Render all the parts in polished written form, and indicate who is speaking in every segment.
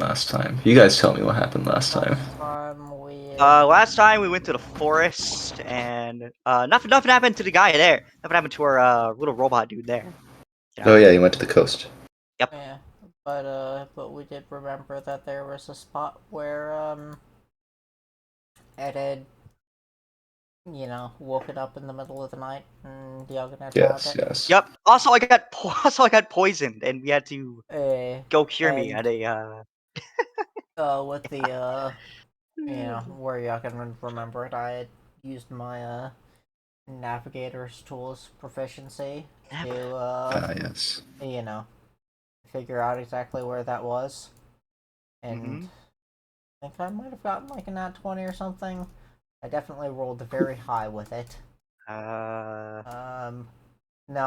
Speaker 1: last time? You guys tell me what happened last time.
Speaker 2: Last time we went to the forest, and nothing happened to the guy there. Nothing happened to our little robot dude there. You know?
Speaker 1: Oh yeah, you went to the coast.
Speaker 2: Yep.
Speaker 3: Yeah, but we did remember that there was a spot where Ed had, woken up in the middle of the night and Yogan had found
Speaker 1: Yes,
Speaker 3: it.
Speaker 1: yes.
Speaker 2: Yep. Also, I got poisoned, and we had to go cure me
Speaker 3: And
Speaker 2: at a.
Speaker 3: with the where Yogan would remember it, I had used my navigator's tools proficiency to
Speaker 1: Yes.
Speaker 3: figure out exactly where that was. And
Speaker 2: Mm-hmm.
Speaker 3: I think I might have gotten like a nat 20 or something. I definitely rolled very high with it. No,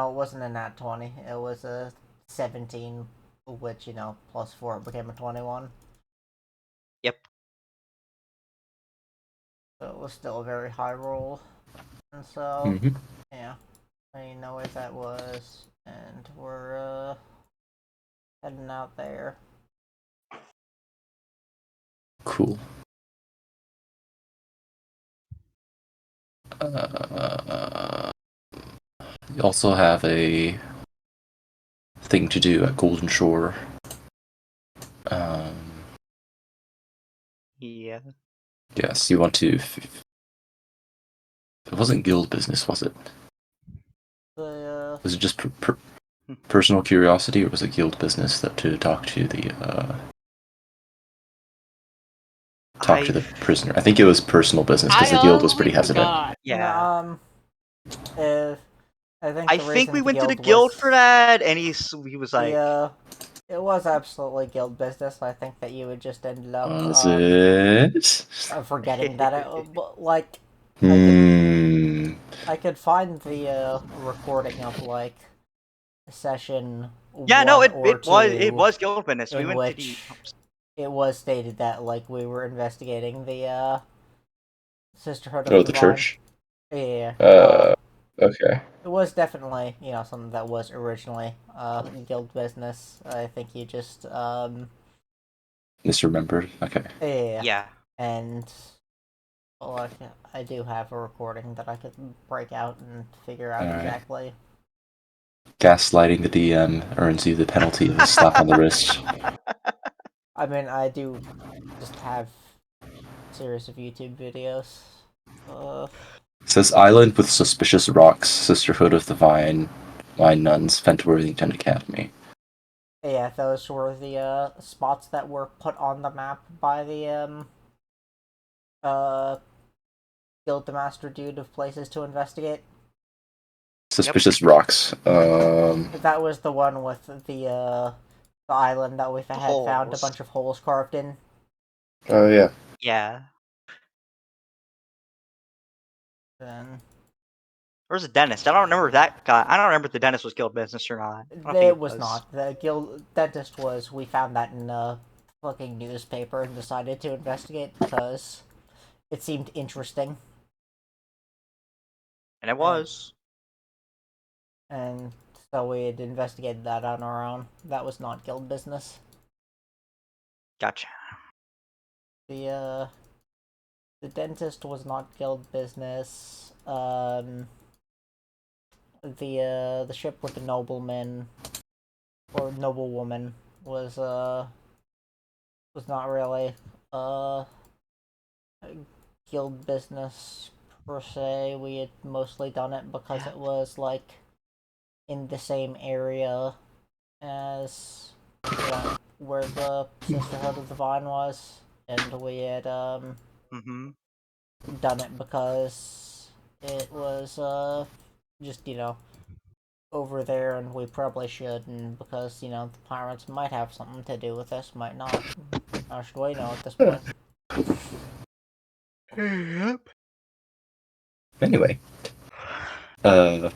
Speaker 3: it wasn't a nat 20. It was a 17, which, plus 4 became a 21.
Speaker 2: Yep.
Speaker 3: So it was still a very high roll. And so,
Speaker 1: Mm-hmm.
Speaker 3: yeah, I know where that was. And we're heading out there.
Speaker 1: Cool. You also have a thing to do at Golden Shore.
Speaker 2: Yeah.
Speaker 1: Yes, you want to. It wasn't guild business, was it? Was it just personal curiosity, or was it guild business that to talk to the prisoner? I think it was personal business because the guild was pretty hesitant.
Speaker 2: Yeah.
Speaker 3: If I think
Speaker 2: we
Speaker 3: the
Speaker 2: went to the
Speaker 3: guild
Speaker 2: guild
Speaker 3: was,
Speaker 2: for that, and he was like,
Speaker 3: it was absolutely guild business. I think that you had just ended up
Speaker 1: Was it?
Speaker 3: forgetting that like I could find the recording of like session
Speaker 2: yeah, no,
Speaker 3: 1 or 2
Speaker 2: it was guild business. We
Speaker 3: in
Speaker 2: went to the.
Speaker 3: which it was stated that like we were investigating the Sisterhood of
Speaker 1: Oh,
Speaker 3: the
Speaker 1: the
Speaker 3: Vine.
Speaker 1: church.
Speaker 3: Yeah.
Speaker 1: Okay.
Speaker 3: It was definitely, something that was originally guild business. I think you just
Speaker 1: Misremembered. Okay.
Speaker 2: Yeah.
Speaker 3: And well, I do have a recording that I could break out and figure out exactly.
Speaker 1: Gaslighting the DM earns you the penalty of a slap on the wrist.
Speaker 3: I mean, I do just have a series of YouTube videos.
Speaker 1: It says island with suspicious rocks, Sisterhood of the Vine Nuns, Fentworthington Academy.
Speaker 3: Yeah, those were the spots that were put on the map by the Guild Master dude of places to investigate.
Speaker 1: Suspicious rocks.
Speaker 3: That was the one with the island that we had found a bunch of holes carved in.
Speaker 1: Oh yeah.
Speaker 2: Yeah.
Speaker 3: Then
Speaker 2: Where's the dentist? I don't remember that guy. I don't remember if the dentist was guild business or not.
Speaker 3: it was not. The guild dentist was. We found that in a fucking newspaper and decided to investigate because it seemed interesting.
Speaker 2: And it was.
Speaker 3: And so we had investigated that on our own. That was not guild business.
Speaker 2: Gotcha.
Speaker 3: The dentist was not guild business. The ship with the nobleman or noblewoman was not really guild business per se. We had mostly done it because it was like in the same area as where the Sisterhood of the Vine was, and we had done it because it was just over there, and we probably should, and because the pirates might have something to do with this, might not. How should we know at this point?
Speaker 2: Yep.
Speaker 1: Anyway, that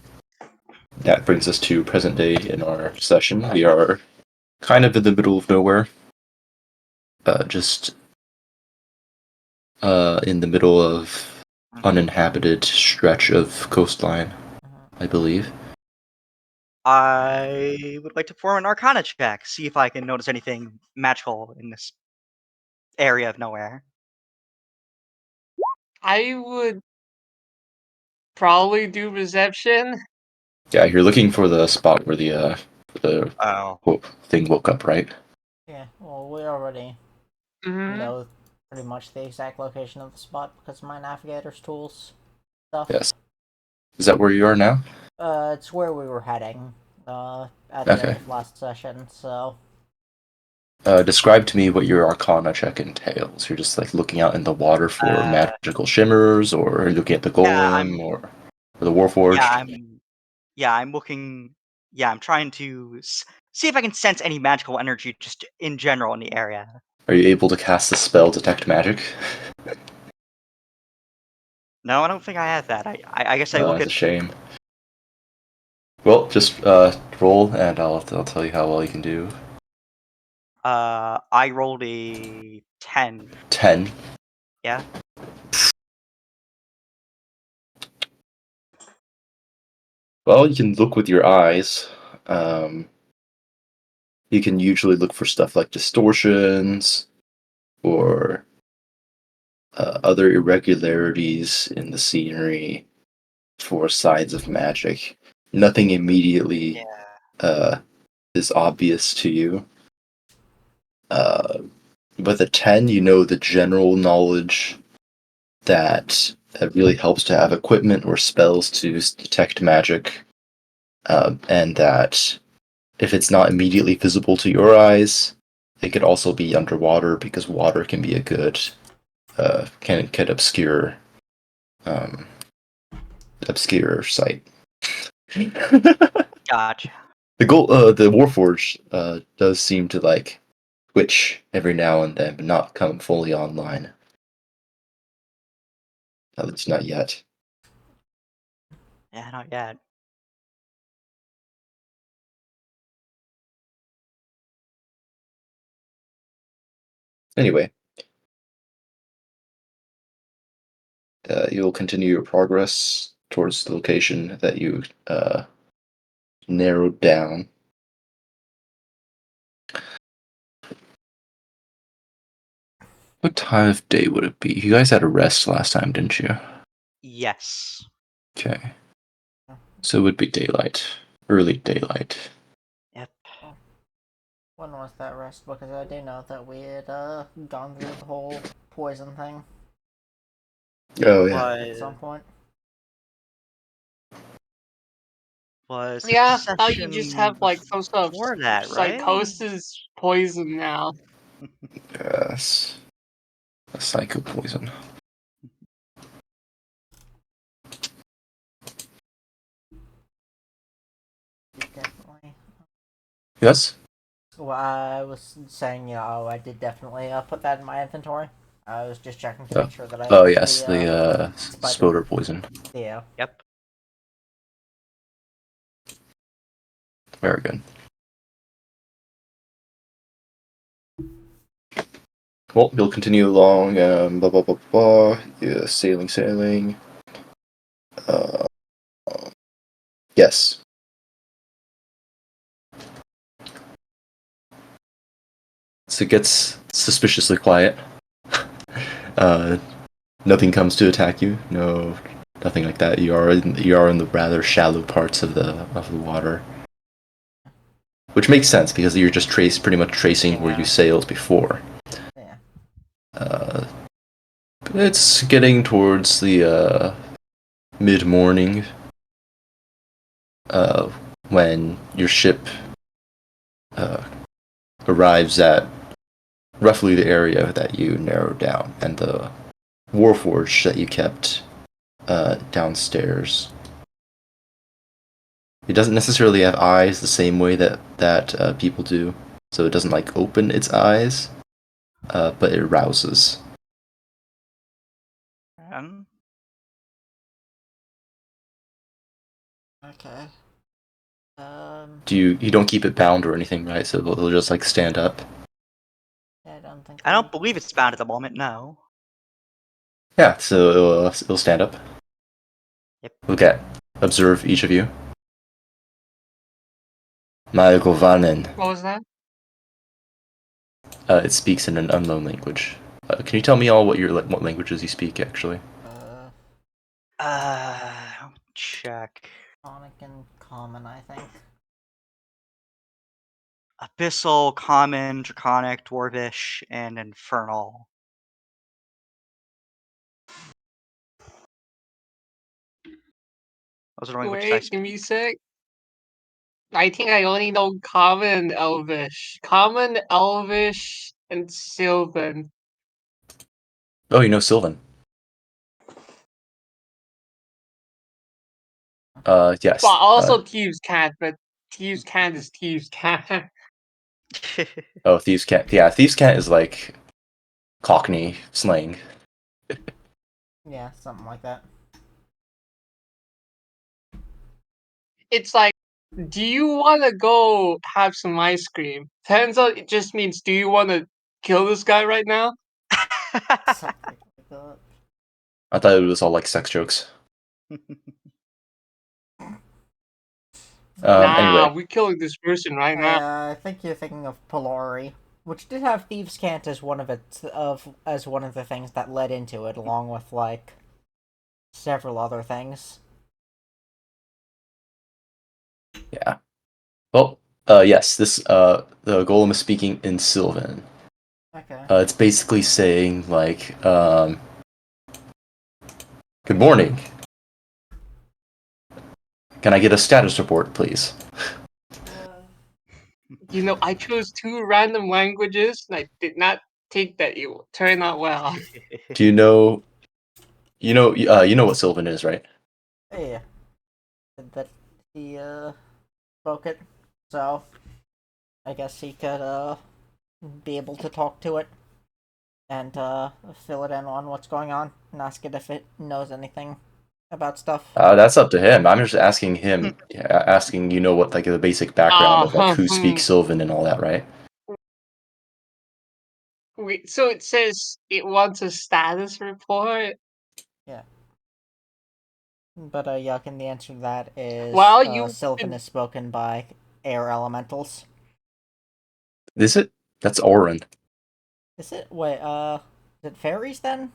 Speaker 1: brings us to present day in our session. We are kind of in the middle of nowhere. Just in the middle of uninhabited stretch of coastline, I believe.
Speaker 2: I would like to perform an Arcana check, see if I can notice anything magical in this area of nowhere.
Speaker 4: I would probably do perception.
Speaker 1: Yeah, you're looking for the spot where the
Speaker 2: Oh.
Speaker 1: thing woke up, right?
Speaker 3: Yeah, well, we already know pretty much the exact location of the spot because of my navigator's tools stuff.
Speaker 1: Yes. Is that where you are now?
Speaker 3: It's where we were heading, at the end of last session, so...
Speaker 1: Describe to me what your Arcana check entails. You're just like looking out in the water for magical shimmers, or looking at the golem, or the Warforged.
Speaker 2: I'm looking. Yeah, I'm trying to see if I can sense any magical energy just in general in the area.
Speaker 1: Are you able to cast the spell Detect Magic?
Speaker 2: No, I don't think I have that. I guess I look
Speaker 1: That's
Speaker 2: at.
Speaker 1: a shame. Well, just roll, and I'll tell you how well you can do.
Speaker 2: I rolled a 10.
Speaker 1: 10.
Speaker 2: Yeah.
Speaker 1: Well, you can look with your eyes. You can usually look for stuff like distortions or other irregularities in the scenery for signs of magic. Nothing immediately is obvious to you. With a 10, you know the general knowledge that it really helps to have equipment or spells to detect magic, and that if it's not immediately visible to your eyes, it could also be underwater because water can be a good can obscure obscure sight.
Speaker 2: Gotcha.
Speaker 1: The Warforged does seem to like twitch every now and then, but not come fully online. At least not yet.
Speaker 2: Yeah, not yet.
Speaker 1: Anyway, you'll continue your progress towards the location that you narrowed down. What time of day would it be? You guys had a rest last time, didn't you?
Speaker 2: Yes.
Speaker 1: Okay. So it would be daylight. Early daylight.
Speaker 2: Yep.
Speaker 3: When was that rest? Because I do know that we had gone through the whole poison thing.
Speaker 1: Oh yeah.
Speaker 3: At some point.
Speaker 2: Was the
Speaker 4: Yeah, now you just
Speaker 2: session
Speaker 4: have like some sort of
Speaker 2: before that, right?
Speaker 4: psychosis poison now.
Speaker 1: Yes. A psycho poison.
Speaker 3: Definitely.
Speaker 1: Yes?
Speaker 3: Well, I was saying, I did definitely put that in my inventory. I was just checking to make sure that I
Speaker 1: Oh
Speaker 3: had
Speaker 1: yes, the spoder poison.
Speaker 3: Yeah.
Speaker 2: Yep.
Speaker 1: Very good. Well, you'll continue along, blah blah blah blah. Yeah, sailing. Yes. So it gets suspiciously quiet. Nothing comes to attack you. No, nothing like that. You are in the rather shallow parts of the water, which makes sense because you're just pretty much tracing where you sailed before.
Speaker 3: Yeah.
Speaker 1: It's getting towards the mid-morning when your ship arrives at roughly the area that you narrowed down, and the Warforged that you kept downstairs. It doesn't necessarily have eyes the same way that people do, so it doesn't like open its eyes, but it rouses.
Speaker 3: Okay.
Speaker 1: You don't keep it bound or anything, right? So it'll just like stand up.
Speaker 3: I don't think.
Speaker 2: I don't believe it's bound at the moment. No.
Speaker 1: Yeah, so it'll stand up.
Speaker 2: Yep.
Speaker 1: Look at, observe each of you. Maegovanen.
Speaker 4: What was that?
Speaker 1: It speaks in an unknown language. Can you tell me all what languages you speak actually?
Speaker 2: Check.
Speaker 3: Draconic and Common, I think.
Speaker 2: Abyssal, Common, Draconic, Dwarvish, and Infernal. Those are the only languages I
Speaker 4: Wait, give
Speaker 2: speak.
Speaker 4: me a sec. I think I only know Common and Elvish. Common, Elvish, and Sylvan.
Speaker 1: Oh, you know Sylvan. Yes.
Speaker 4: Well, also Thieves' Cat, but Thieves' Cat is Thieves' Cat.
Speaker 1: Oh, Thieves' Cat. Yeah, Thieves' Cat is like Cockney slang.
Speaker 3: Yeah, something like that.
Speaker 4: It's like, do you want to go have some ice cream? Turns out it just means, do you want to kill this guy right now?
Speaker 3: Something like that.
Speaker 1: I thought it was all like sex jokes.
Speaker 4: Nah,
Speaker 1: Anyway,
Speaker 4: we're killing this person right now.
Speaker 3: I think you're thinking of Polari, which did have Thieves' Cant as one of the things that led into it, along with like several other things.
Speaker 1: yeah. Well, yes. The golem is speaking in Sylvan.
Speaker 3: Okay.
Speaker 1: It's basically saying like, "Good morning. Can I get a status report, please?"
Speaker 4: You know, I chose two random languages, and I did not think that it would turn out well.
Speaker 1: Do you know? You know what Sylvan is, right?
Speaker 3: Yeah. That he spoke it, so I guess he could be able to talk to it and fill it in on what's going on and ask it if it knows anything about stuff.
Speaker 1: That's up to him. I'm just asking him, asking what like the basic background of like who speaks Sylvan and all that, right?
Speaker 4: Wait, so it says it wants a status report?
Speaker 3: Yeah. But Yuck, and the answer to that is
Speaker 4: Well, you
Speaker 3: Sylvan
Speaker 4: could,
Speaker 3: is spoken by air elementals.
Speaker 1: Is it? That's Orin.
Speaker 3: Is it? Wait, is it fairies then?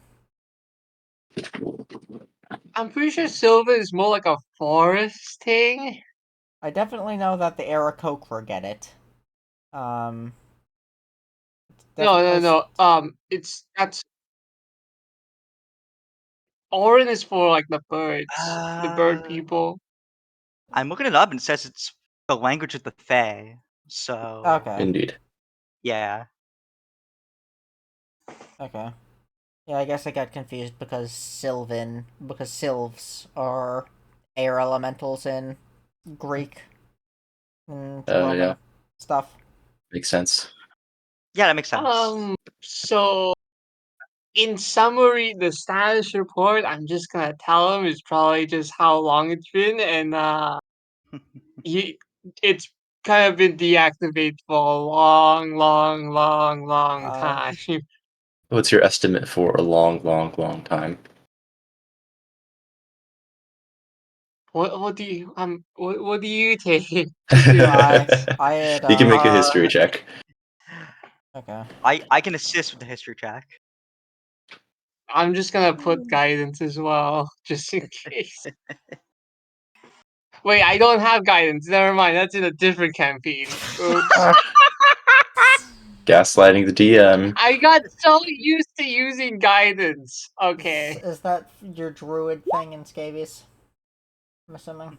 Speaker 4: I'm pretty sure Silva is more like a forest thing.
Speaker 3: I definitely know that the Aarakocra get it.
Speaker 4: No, no,
Speaker 3: Definitely.
Speaker 4: no. That's Orin is for like the bird people.
Speaker 2: I'm looking it up and it says it's the language of the Fae. So
Speaker 3: Okay.
Speaker 1: Indeed.
Speaker 2: yeah.
Speaker 3: Okay. Yeah, I guess I got confused because sylvs are air elementals in Greek and
Speaker 1: Yeah,
Speaker 3: Roman stuff.
Speaker 1: makes sense.
Speaker 2: Yeah, that makes sense.
Speaker 4: So in summary, the status report, I'm just gonna tell him is probably just how long it's been, and he, it's kind of been deactivated for a long, long, long, long
Speaker 3: Uh,
Speaker 4: time.
Speaker 1: What's your estimate for a long, long, long time?
Speaker 4: What do you what do you think? Just do
Speaker 3: I had
Speaker 1: You can make a
Speaker 2: Uh,
Speaker 1: history check.
Speaker 3: okay.
Speaker 2: I can assist with the history check.
Speaker 4: I'm just gonna put guidance as well, just in case. Wait, I don't have guidance. Never mind. That's in a different campaign. Oops.
Speaker 1: Gaslighting the DM.
Speaker 4: I got so used to using guidance. Okay.
Speaker 3: Is that your druid thing in Scabies? I'm assuming.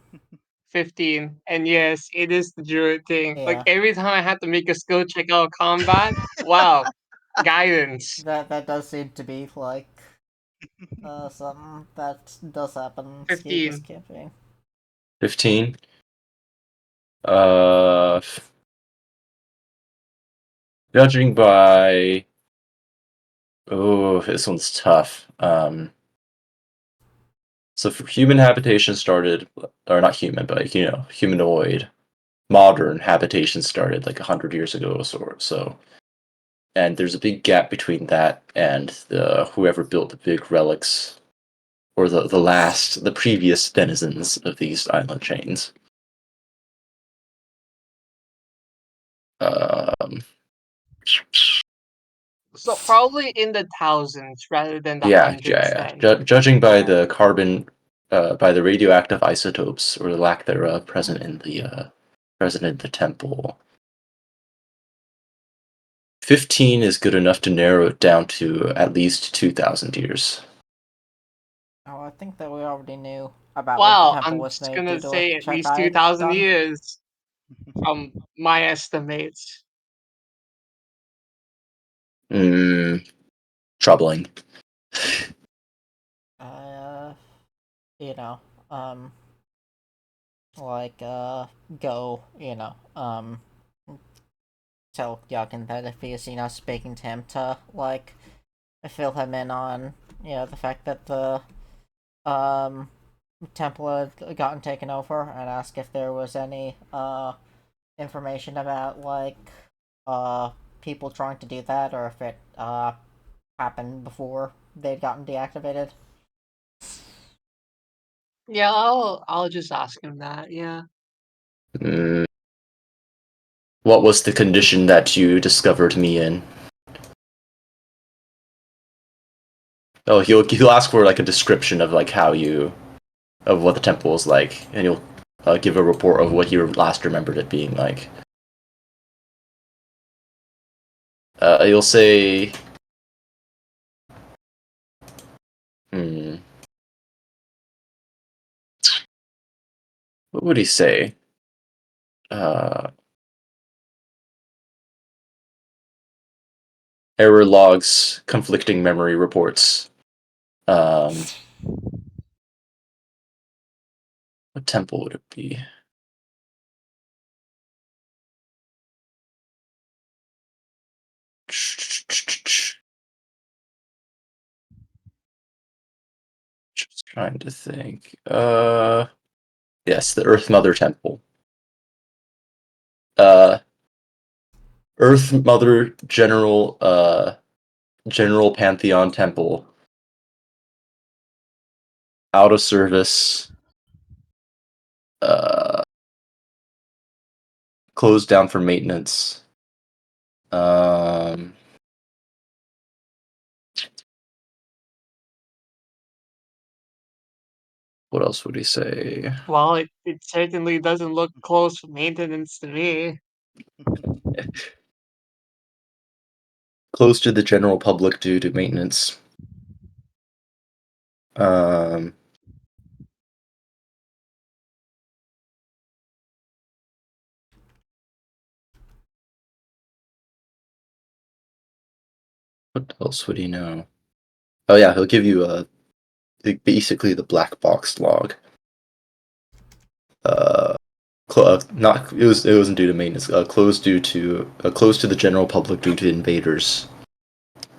Speaker 4: 15. And yes, it is the druid thing. Like
Speaker 3: Yeah.
Speaker 4: every time I had to make a skill check out of combat, wow, guidance.
Speaker 3: That does seem to be like something that does happen in Scabies
Speaker 4: 15.
Speaker 3: campaign.
Speaker 1: 15. Uh, Judging by. Oh, this one's tough. So for human habitation started, or not human, but humanoid, modern habitation started like 100 years ago or so. And there's a big gap between that and whoever built the big relics, or the previous denizens of these island chains. Um,
Speaker 4: So probably in the thousands rather than the
Speaker 1: Yeah,
Speaker 4: hundreds then.
Speaker 1: Judging by
Speaker 4: Yeah.
Speaker 1: the carbon, by the radioactive isotopes or the lack thereof present in the temple, 15 is good enough to narrow it down to at least 2,000 years.
Speaker 3: Oh, I think that we already knew about what the
Speaker 4: Wow,
Speaker 3: temple
Speaker 4: I'm
Speaker 3: was
Speaker 4: just
Speaker 3: made
Speaker 4: gonna
Speaker 3: due to a
Speaker 4: say at
Speaker 3: check
Speaker 4: least
Speaker 3: I had
Speaker 4: 2,000
Speaker 3: done.
Speaker 4: years from my estimates.
Speaker 1: Troubling.
Speaker 3: You know, like, go, tell Yakin that if he's, speaking to him to, like, fill him in on, the fact that the, temple had gotten taken over and ask if there was any, information about, like, people trying to do that or if it, happened before they'd gotten deactivated.
Speaker 4: Yeah, I'll just ask him that, yeah.
Speaker 1: What was the condition that you discovered me in? Oh, he'll ask for like a description of like of what the temple was like, and he'll give a report of what you last remembered it being like. He'll say, what would he say? Error logs, conflicting memory reports. What temple would it be? Just trying to think. Yes, the Earth Mother Temple. Earth Mother General Pantheon Temple. Out of service. Closed down for maintenance. What else would he say?
Speaker 4: Well, it certainly doesn't look close for maintenance to me.
Speaker 1: Closed to the general public due to maintenance. What else would he know? Oh yeah, he'll give you basically the black box log. Not it wasn't due to maintenance. Closed to the general public due to invaders.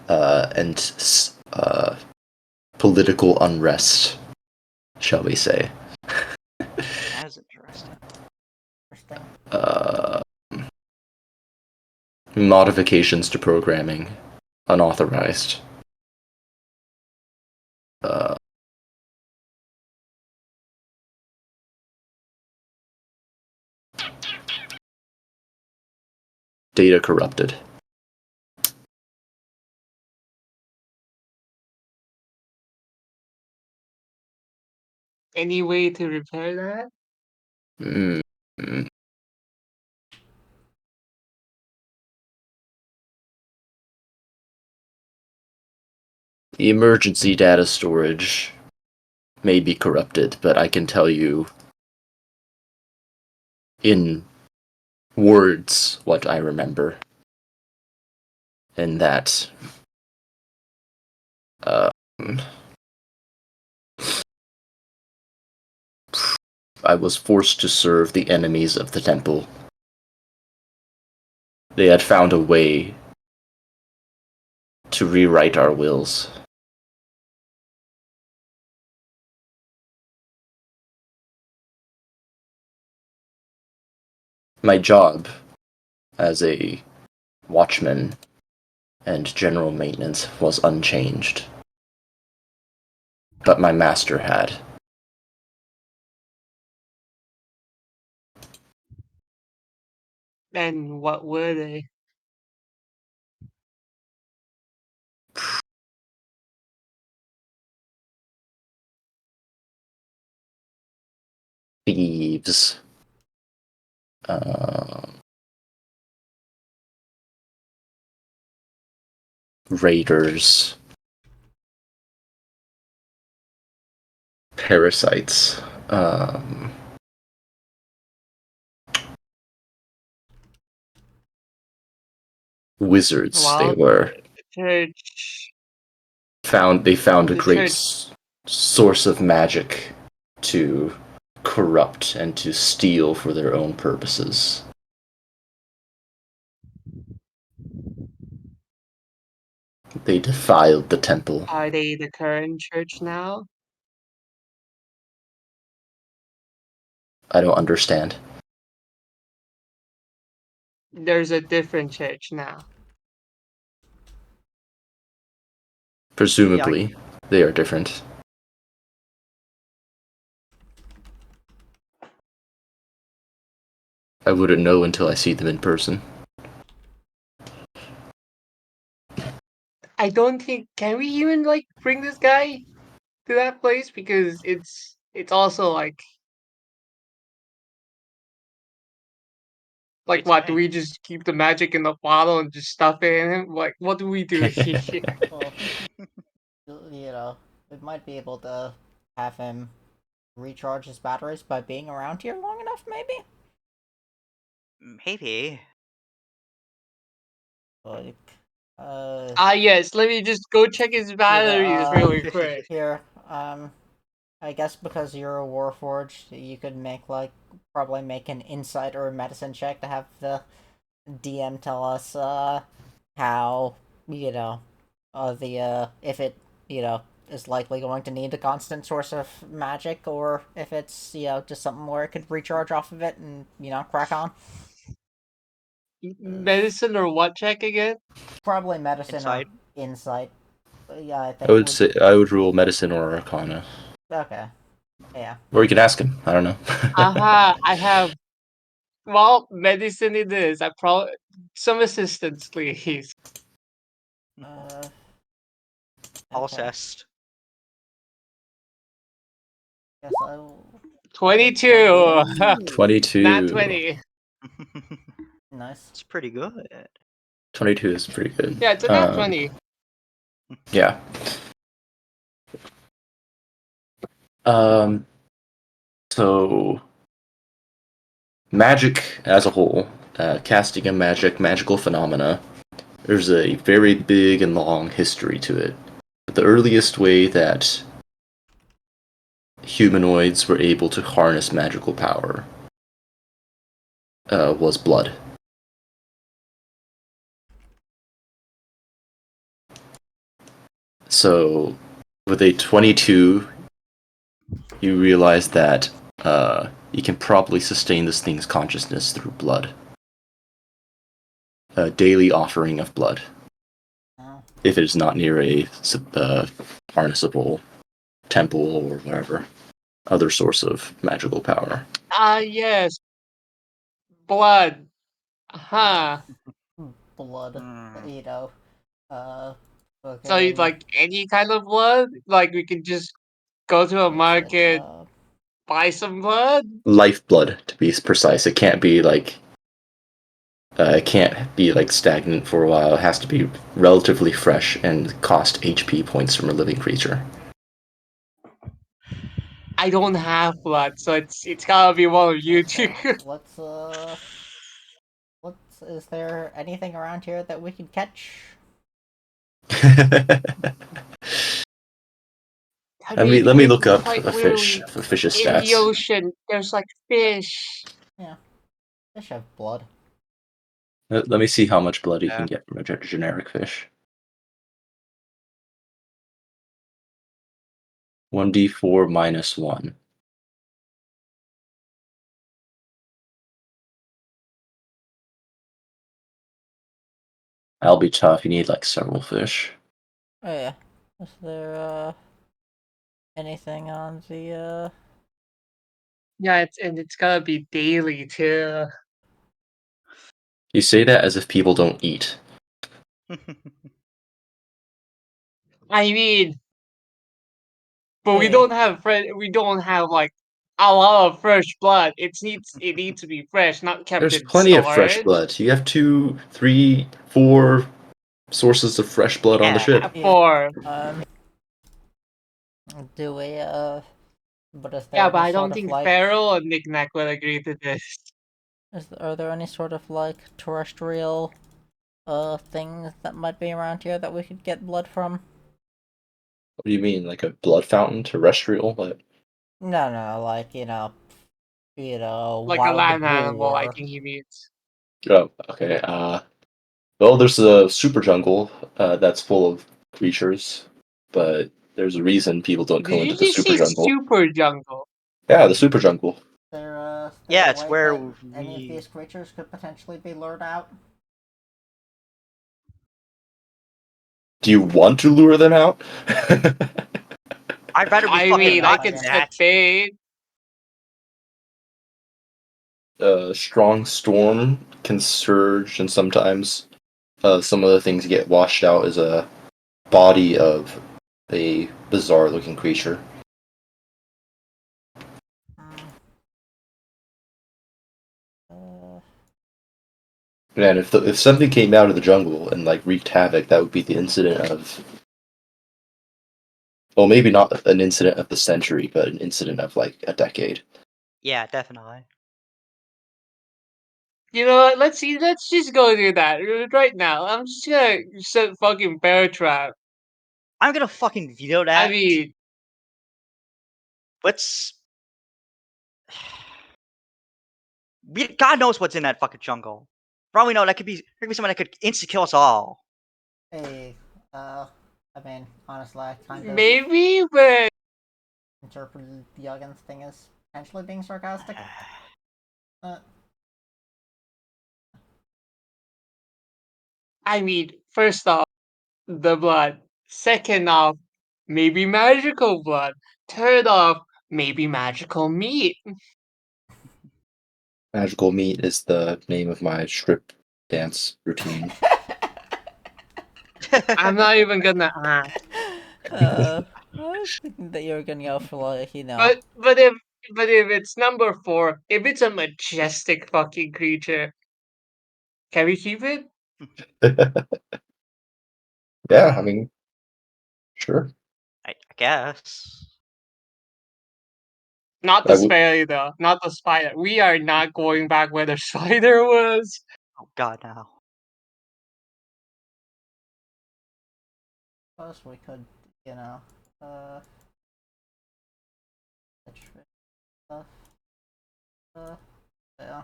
Speaker 1: And political unrest, shall we say?
Speaker 2: That is interesting.
Speaker 1: Modifications to programming, unauthorized. Data corrupted.
Speaker 4: Any way to repair that?
Speaker 1: Mm. The emergency data storage may be corrupted, but I can tell you in words what I remember. And that I was forced to serve the enemies of the temple. They had found a way to rewrite our wills. My job as a watchman and general maintenance was unchanged. But my master had.
Speaker 4: And what were they?
Speaker 1: thieves, raiders, parasites, wizards. They
Speaker 4: Well,
Speaker 1: were
Speaker 4: the church.
Speaker 1: found. They found a
Speaker 4: The
Speaker 1: great
Speaker 4: church.
Speaker 1: source of magic to corrupt and to steal for their own purposes. They defiled the temple.
Speaker 4: Are they the current church now?
Speaker 1: I don't understand.
Speaker 4: There's a different church now.
Speaker 1: Presumably, they are different. I wouldn't know until I see them in person.
Speaker 4: I don't think can we even like bring this guy to that place because it's also like
Speaker 2: Wait
Speaker 4: what
Speaker 2: till
Speaker 4: do
Speaker 2: me.
Speaker 4: we just keep the magic in the bottle and just stuff it in him? Like what do we do here?
Speaker 3: Well, you know, we might be able to have him recharge his batteries by being around here long enough, maybe?
Speaker 2: Maybe.
Speaker 3: Like,
Speaker 4: Yes, let me just go check his batteries really quick.
Speaker 3: here, I guess because you're a Warforged, you could make, like, probably make an insight or a medicine check to have the DM tell us, how, you know, if it, is likely going to need a constant source of magic, or if it's, just something where it could recharge off of it and, crack on.
Speaker 4: Medicine or what check again?
Speaker 3: Probably medicine
Speaker 2: Insight.
Speaker 3: or insight. But yeah, I
Speaker 1: I
Speaker 3: think
Speaker 1: would say I would rule medicine or arcana.
Speaker 3: Okay. Yeah.
Speaker 1: Or you can ask him. I don't know.
Speaker 4: I have well, medicine it is. I probably some assistance, please.
Speaker 3: Uh.
Speaker 2: All
Speaker 3: Okay.
Speaker 2: assessed.
Speaker 3: Guess I'll.
Speaker 4: 22.
Speaker 1: 22.
Speaker 4: Not 20.
Speaker 3: Nice.
Speaker 2: It's pretty good.
Speaker 1: 22 is pretty good.
Speaker 4: Yeah, it's a nat 20.
Speaker 1: Yeah. So magic as a whole, casting a magical phenomena, there's a very big and long history to it. But the earliest way that humanoids were able to harness magical power was blood. So with a 22, you realize that you can probably sustain this thing's consciousness through blood. A daily offering of blood.
Speaker 3: Oh.
Speaker 1: If it is not near a harnessable temple or whatever other source of magical power.
Speaker 4: Yes. Blood. Huh.
Speaker 3: Blood.
Speaker 2: Hmm.
Speaker 3: You know. Uh.
Speaker 4: So you
Speaker 3: Fucking.
Speaker 4: like any kind of blood? Like we could just go to a
Speaker 3: It's like,
Speaker 4: market, buy some blood?
Speaker 1: Lifeblood, to be precise. It can't be like stagnant for a while. It has to be relatively fresh and cost HP points from a living creature.
Speaker 4: I don't have blood, so it's gotta be one of you two.
Speaker 3: Let's, is there anything around here that we can catch?
Speaker 1: Let me look up
Speaker 4: Quite
Speaker 1: a fish.
Speaker 4: literally
Speaker 1: A fish's
Speaker 4: in the
Speaker 1: stats.
Speaker 4: ocean, there's like fish.
Speaker 3: Yeah. Fish have blood.
Speaker 1: Let me see how much blood you
Speaker 2: Yeah.
Speaker 1: can get from a generic fish. 1d4 minus 1. That'll be tough. You need like several fish.
Speaker 3: Oh yeah. Is there anything on the
Speaker 4: Yeah, it's gotta be daily too.
Speaker 1: You say that as if people don't eat.
Speaker 4: I mean, but we
Speaker 3: Yeah.
Speaker 4: don't have we don't have like a lot of fresh blood. It needs to be fresh, not kept
Speaker 1: There's
Speaker 4: in
Speaker 1: plenty of fresh
Speaker 4: storage.
Speaker 1: blood. You have 2, 3, 4 sources of fresh blood on the
Speaker 2: Yeah.
Speaker 1: ship.
Speaker 3: Yeah.
Speaker 4: For
Speaker 3: Do we but is there
Speaker 4: yeah, but
Speaker 3: any
Speaker 4: I
Speaker 3: sort
Speaker 4: don't
Speaker 3: of
Speaker 4: think
Speaker 3: like
Speaker 4: Farrell and Knickknack will agree to this.
Speaker 3: are there any sort of like terrestrial things that might be around here that we could get blood from?
Speaker 1: What do you mean, like a blood fountain, terrestrial? Like,
Speaker 3: No, like
Speaker 4: Like a
Speaker 3: wild
Speaker 4: land animal, I
Speaker 3: boar.
Speaker 4: think he means.
Speaker 1: oh, okay. Well, there's a super jungle that's full of creatures, but there's a reason people don't
Speaker 4: Did
Speaker 1: go into
Speaker 4: you
Speaker 1: the
Speaker 4: just
Speaker 1: super
Speaker 4: say
Speaker 1: jungle.
Speaker 4: super jungle?
Speaker 1: Yeah, the super jungle.
Speaker 3: Is there
Speaker 2: Yeah,
Speaker 3: a
Speaker 2: it's
Speaker 3: way
Speaker 2: where
Speaker 3: that any of
Speaker 2: we.
Speaker 3: these creatures could potentially be lured out?
Speaker 1: Do you want to lure them out?
Speaker 2: I'd rather we
Speaker 4: I
Speaker 2: fucking
Speaker 4: mean, I
Speaker 2: not
Speaker 3: enough,
Speaker 2: do
Speaker 4: could
Speaker 3: guess.
Speaker 4: set
Speaker 2: that.
Speaker 4: bait.
Speaker 1: A strong storm can surge, and sometimes some of the things get washed out as a body of a bizarre-looking creature.
Speaker 3: Mm. Uh,
Speaker 1: And if something came out of the jungle and like wreaked havoc, that would be the incident of, well, maybe not an incident of the century, but an incident of like a decade.
Speaker 2: Yeah, definitely.
Speaker 4: You know what? Let's see. Let's just go do that right now. I'm just gonna set fucking bear trap.
Speaker 2: I'm gonna fucking veto
Speaker 4: I
Speaker 2: that.
Speaker 4: mean,
Speaker 2: Let's. God knows what's in that fucking jungle. Probably know that there could be someone that could insta kill us all.
Speaker 3: hey, I mean, honestly, I kind of
Speaker 4: maybe, but
Speaker 3: interpreted the Yuggins thing as potentially being sarcastic. Uh,
Speaker 4: I mean, first off, the blood. Second off, maybe magical blood. Third off, maybe magical meat.
Speaker 1: Magical meat is the name of my strip dance routine.
Speaker 4: I'm not even gonna ask.
Speaker 3: I was thinking that you were gonna go for like,
Speaker 4: But if it's number 4, if it's a majestic fucking creature, can we keep it?
Speaker 1: Yeah, I mean, sure.
Speaker 2: I guess.
Speaker 4: Not the
Speaker 1: I would.
Speaker 4: spider though. Not the spider. We are not going back where the spider was.
Speaker 2: Oh god, no.
Speaker 3: suppose we could, you know, uh, stuff, uh, yeah.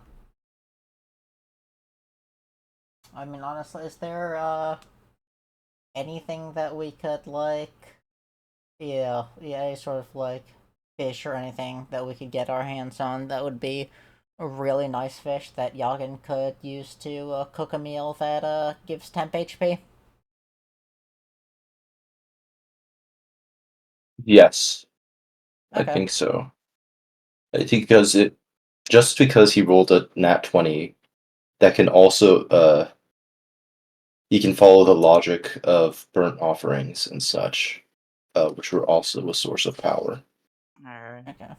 Speaker 3: I mean, honestly, is there, anything that we could, like, yeah, any sort of, like, fish or anything that we could get our hands on that would be a really nice fish that Yagen could use to, cook a meal that, gives temp HP?
Speaker 1: Yes, I
Speaker 3: Okay.
Speaker 1: think so. I think just because he rolled a nat 20, that can also he can follow the logic of burnt offerings and such, which were also a source of power.
Speaker 2: Alright.
Speaker 3: Okay.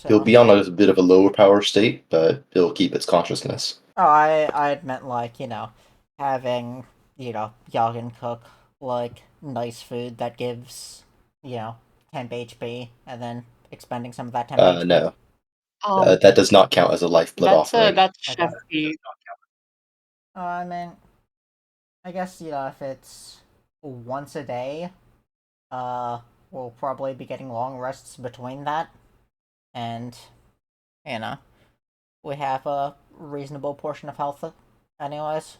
Speaker 1: He'll
Speaker 3: So,
Speaker 1: be on a bit of a lower power state, but he'll keep its consciousness.
Speaker 3: oh, I meant like, having, Yagen cook, like, nice food that gives, temp HP, and then expending some of that temp HP.
Speaker 1: No,
Speaker 4: Um,
Speaker 1: that does not count as a lifeblood offering.
Speaker 4: that's
Speaker 3: Okay.
Speaker 4: chef feed.
Speaker 3: I mean, I guess, if it's once a day, we'll probably be getting long rests between that, and, you know, we have a reasonable portion of health anyways.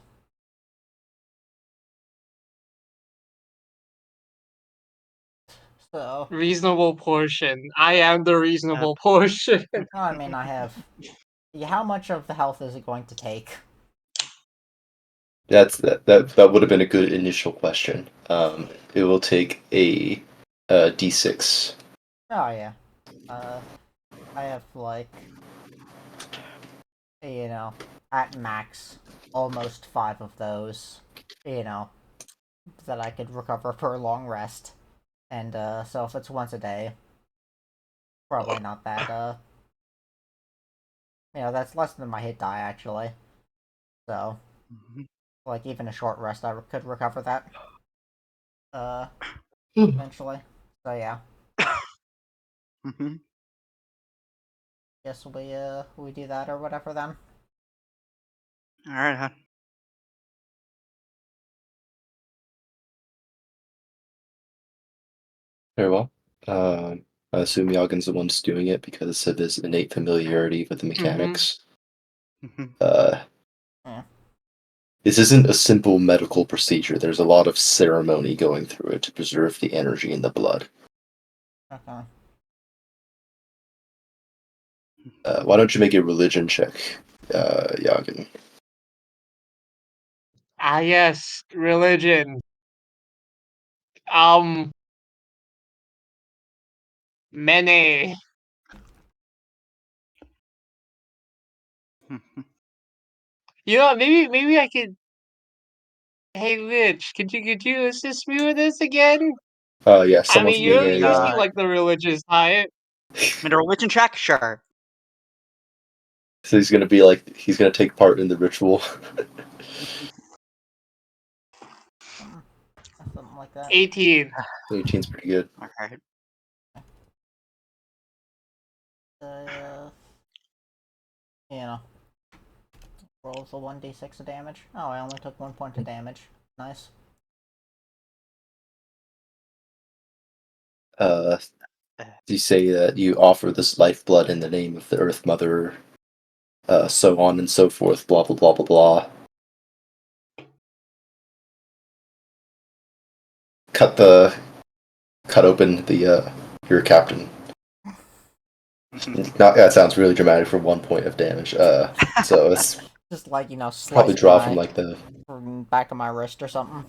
Speaker 3: So,
Speaker 4: Reasonable portion. I am the reasonable portion.
Speaker 3: I mean, I have. Yeah, how much of the health is it going to take?
Speaker 1: That would have been a good initial question. It will take a d6.
Speaker 3: Oh yeah. I have like, at max, almost 5 of those. You know, that I could recover for a long rest. And so if it's once a day, probably not that that's less than my hit die actually. So like even a short rest I could recover that eventually. So yeah. Guess we do that or whatever then.
Speaker 2: Alright, huh?
Speaker 1: Very well. I assume Yagin's the one that's doing it because of his innate familiarity with the mechanics. Uh,
Speaker 3: Yeah.
Speaker 1: this isn't a simple medical procedure. There's a lot of ceremony going through it to preserve the energy in the blood.
Speaker 3: Okay.
Speaker 1: Why don't you make a religion check, Yagin?
Speaker 4: Ah, yes, religion. Um, Mene. You know, maybe I could. Hey, Rich, could you assist me with this again?
Speaker 1: Yeah,
Speaker 4: I
Speaker 1: someone's
Speaker 4: mean,
Speaker 1: being
Speaker 4: you
Speaker 1: a.
Speaker 4: seem like the religious type.
Speaker 2: Made a religion check? Sure.
Speaker 1: So he's gonna take part in the ritual.
Speaker 3: Something like that.
Speaker 4: 18.
Speaker 1: 18's pretty good.
Speaker 2: Alright.
Speaker 3: You know, rolls a 1d6 of damage. Oh, I only took 1 point of damage. Nice.
Speaker 1: You say that you offer this lifeblood in the name of the Earth Mother, so on and so forth, blah blah blah blah blah. Cut open the your captain. That sounds really dramatic for 1 point of damage. So it's
Speaker 3: Just like,
Speaker 1: probably
Speaker 3: slice
Speaker 1: draw from like the
Speaker 3: from back of my wrist or something.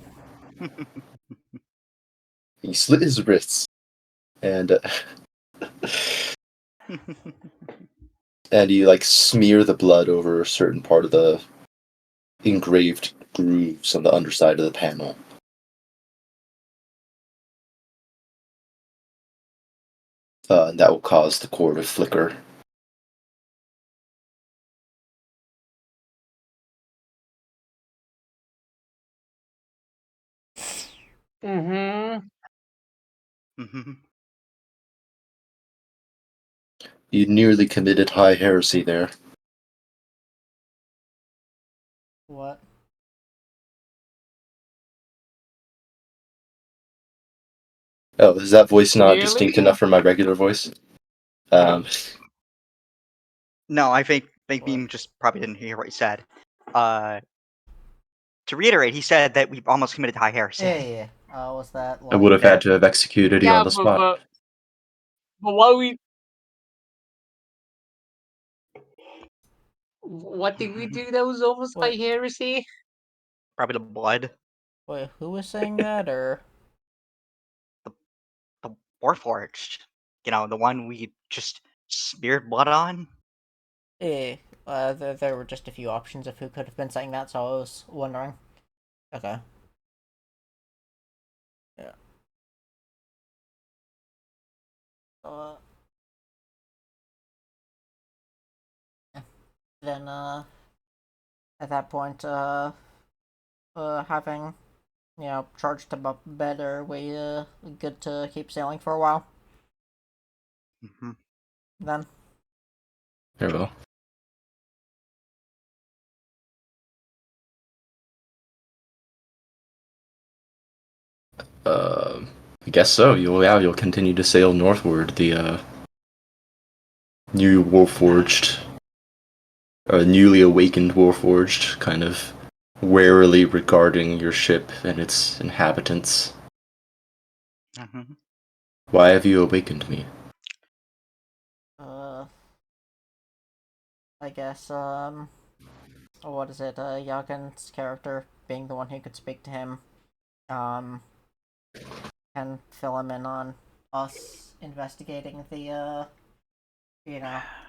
Speaker 1: he slit his wrists, and and you like smear the blood over a certain part of the engraved grooves on the underside of the panel. And that will cause the core to flicker.
Speaker 4: Mm-hmm.
Speaker 1: You nearly committed high heresy there.
Speaker 3: What?
Speaker 1: Oh, is that voice not distinct
Speaker 4: Nearly?
Speaker 1: enough for my regular voice?
Speaker 2: No, I think
Speaker 3: What?
Speaker 2: Beam just probably didn't hear what he said. To reiterate, he said that we've almost committed high heresy.
Speaker 3: Yeah. Was that
Speaker 1: I
Speaker 3: like?
Speaker 1: would have had to have executed you
Speaker 4: Yeah,
Speaker 1: on the spot.
Speaker 4: but what did we do that was almost
Speaker 3: What?
Speaker 4: like heresy?
Speaker 2: Probably the blood.
Speaker 3: Wait, who was saying that, or?
Speaker 2: The Warforged. The one we just smeared blood on.
Speaker 3: Yeah. There were just a few options of who could have been saying that, so I was wondering. Okay. Yeah. Uh. Then at that point having charged him up better, we good to keep sailing for a while. Then.
Speaker 1: Very well. I guess so. You'll continue to sail northward. The new Warforged, newly awakened Warforged, kind of warily regarding your ship and its inhabitants. Why have you awakened me?
Speaker 3: I guess what is it? Yagen's character being the one who could speak to him, can fill him in on us investigating the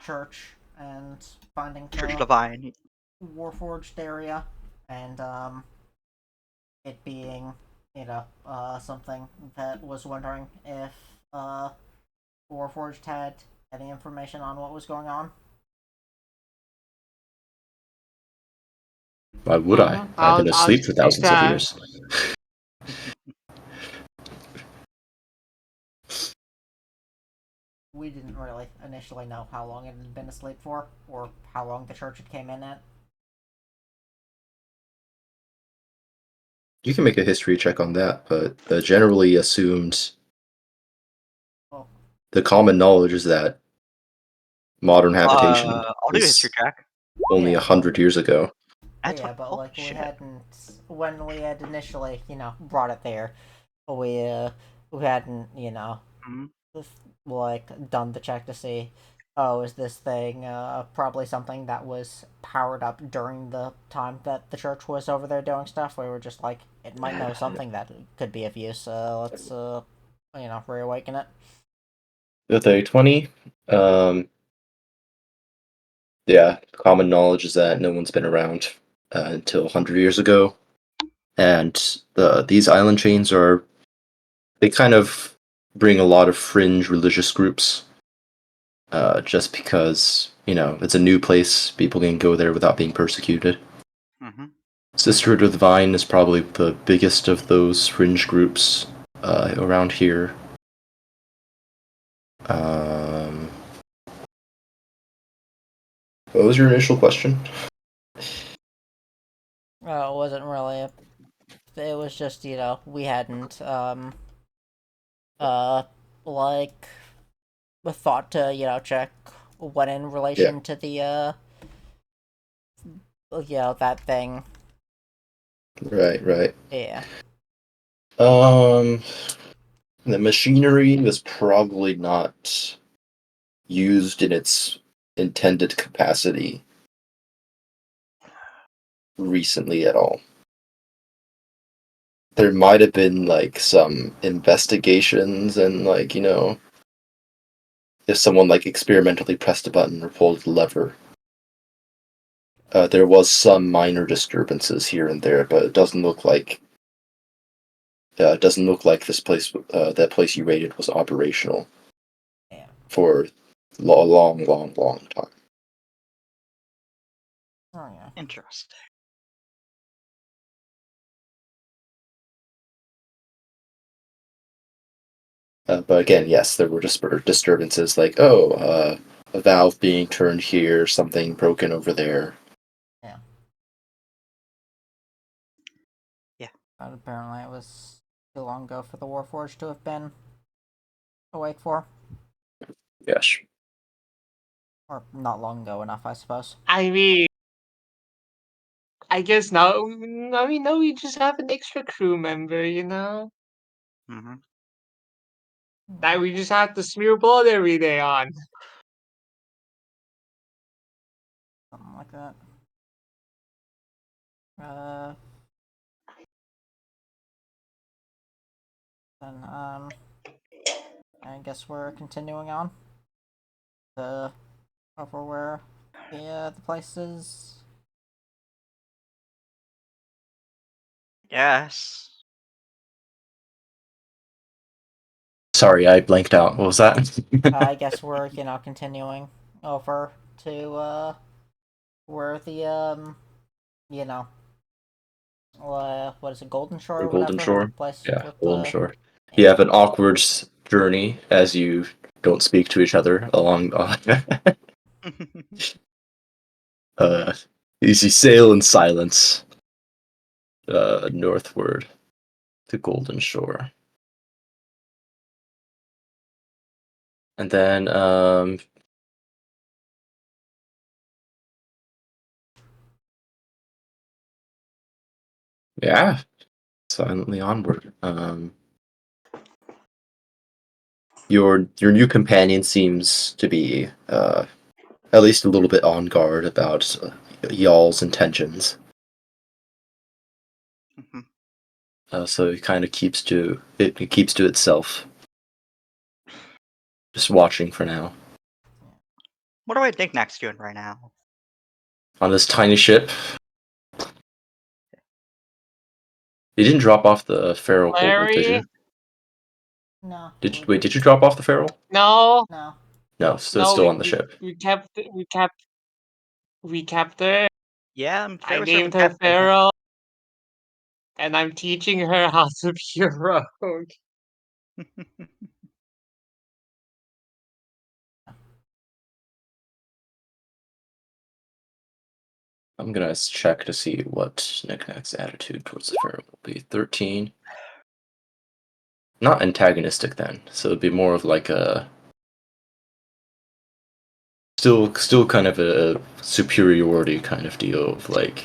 Speaker 3: church and finding
Speaker 2: Church
Speaker 3: the
Speaker 2: Divine.
Speaker 3: Warforged area, and it being something that was wondering if Warforged had any information on what was going on.
Speaker 1: Why would I? I've been
Speaker 4: I'll
Speaker 1: asleep for
Speaker 4: take
Speaker 1: thousands of
Speaker 4: that.
Speaker 1: years.
Speaker 3: We didn't really initially know how long it had been asleep for, or how long the church had came in at.
Speaker 1: You can make a history check on that, but generally assumed
Speaker 3: Oh,
Speaker 1: the common knowledge is that modern habitation
Speaker 2: I'll do a history
Speaker 1: is
Speaker 2: check.
Speaker 1: only
Speaker 3: yeah,
Speaker 1: 100 years ago.
Speaker 2: That's
Speaker 3: yeah,
Speaker 2: what.
Speaker 3: but
Speaker 2: Holy
Speaker 3: like we
Speaker 2: shit.
Speaker 3: hadn't when we had initially, brought it there. We hadn't,
Speaker 2: Mhm.
Speaker 3: like done the check to see, oh, is this thing probably something that was powered up during the time that the church was over there doing stuff. We were just like, it might know something that could be of use. Let's reawaken it.
Speaker 1: With a 20, yeah, common knowledge is that no one's been around until 100 years ago. And these island chains they kind of bring a lot of fringe religious groups just because, it's a new place. People can go there without being persecuted.
Speaker 2: Mm-hmm.
Speaker 1: Sisterhood of the Vine is probably the biggest of those fringe groups around here. Um, what was your initial question?
Speaker 3: It wasn't really. It was just we hadn't uh like thought to check what in
Speaker 1: Yeah,
Speaker 3: relation to the that thing.
Speaker 1: right.
Speaker 3: Yeah.
Speaker 1: Um, the machinery was probably not used in its intended capacity recently at all. There might have been like some investigations and like, if someone like experimentally pressed a button or pulled a lever. There was some minor disturbances here and there, but it doesn't look like this place, that place you raided, was operational
Speaker 3: Yeah.
Speaker 1: for a long time.
Speaker 3: Oh yeah.
Speaker 2: Interesting.
Speaker 1: But again, yes, there were disturbances like, a valve being turned here, something broken over there.
Speaker 3: Yeah.
Speaker 2: Yeah.
Speaker 3: But apparently it was too long ago for the Warforged to have been awake for.
Speaker 1: Yes.
Speaker 3: Or not long ago enough, I suppose.
Speaker 4: I mean, I guess now, now we just have an extra crew member,
Speaker 2: Mm-hmm.
Speaker 4: that we just have to smear blood every day on.
Speaker 3: Something like that. Uh, then, I guess we're continuing on. Over where the place is.
Speaker 2: Yes.
Speaker 1: Sorry, I blanked out. What was that?
Speaker 3: I guess we're, continuing over to, where the, you know, what is it, Golden Shore or
Speaker 1: Golden
Speaker 3: whatever?
Speaker 1: Shore?
Speaker 3: Place
Speaker 1: Yeah,
Speaker 3: with
Speaker 1: Golden
Speaker 3: the.
Speaker 1: Shore. You have an awkward journey as you don't speak to each other along. Uh, you sail in silence northward to Golden Shore. And then, yeah, silently onward. Your new companion seems to be at least a little bit on guard about y'all's intentions.
Speaker 2: Mhm.
Speaker 1: So it kind of it keeps to itself, just watching for now.
Speaker 2: What do I think Nick's doing right now?
Speaker 1: On this tiny ship, You didn't drop off the feral kobold, did you?
Speaker 4: Larry?
Speaker 3: No.
Speaker 1: Did you drop off the feral?
Speaker 4: No,
Speaker 3: No.
Speaker 1: No, so it's
Speaker 4: no,
Speaker 1: still on the ship.
Speaker 4: we kept it.
Speaker 2: Yeah, I'm
Speaker 4: I
Speaker 2: fair with serving
Speaker 4: named her
Speaker 2: captain.
Speaker 4: Pharaoh, and I'm teaching her how to be a rogue.
Speaker 1: I'm gonna check to see what Knickknack's attitude towards the feral will be. 13. Not antagonistic then, so it'd be more of like a still kind of a superiority kind of deal of like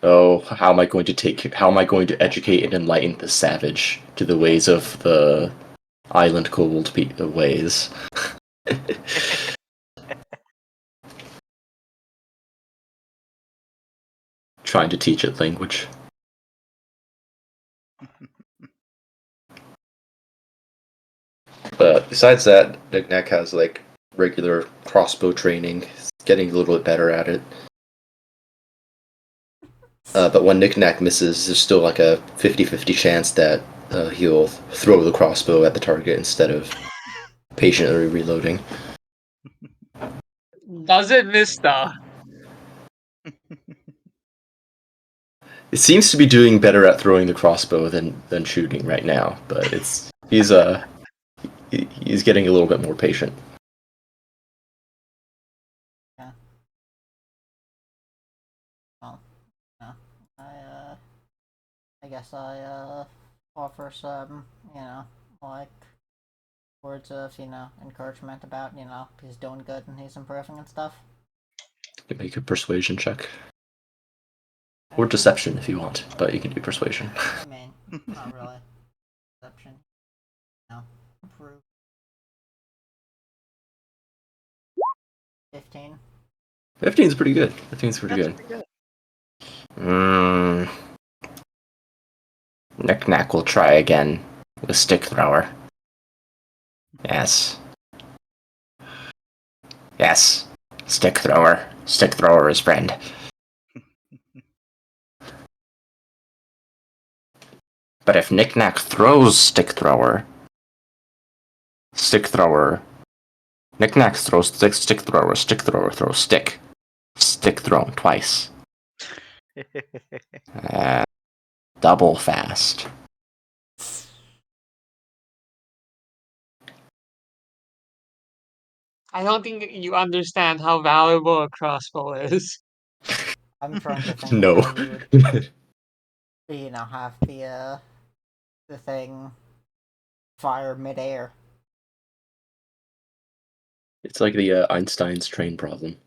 Speaker 1: oh, how am I going to educate and enlighten the savage to the ways of the island kobold ways. Trying to teach it language. But besides that, Knickknack has like regular crossbow training. He's getting a little bit better at it. But when Knickknack misses, there's still like a 50-50 chance that he'll throw the crossbow at the target instead of patiently reloading.
Speaker 4: Doesn't miss though.
Speaker 1: It seems to be doing better at throwing the crossbow than shooting right now, but he's getting a little bit more patient.
Speaker 3: Yeah. Well, yeah. I guess I offer some, like words of, encouragement about, he's doing good and he's improving and stuff.
Speaker 1: You can make a persuasion check. Or deception if you want, but you can do persuasion.
Speaker 3: I mean, not really. Deception. No. Improve. 15.
Speaker 1: 15 is pretty good. 15 is pretty
Speaker 2: That's
Speaker 1: good.
Speaker 2: pretty good.
Speaker 1: Knickknack will try again with stick thrower. Yes. Yes. Stick thrower. Stick thrower is friend. But if Knickknack throws stick thrower, Knickknack throws stick thrower throws stick. Stick thrown twice. Double fast.
Speaker 4: I don't think you understand how valuable a crossbow is.
Speaker 3: I'm trying to think
Speaker 1: No.
Speaker 3: of how you would, have the thing fire midair.
Speaker 1: It's like the Einstein's train problem.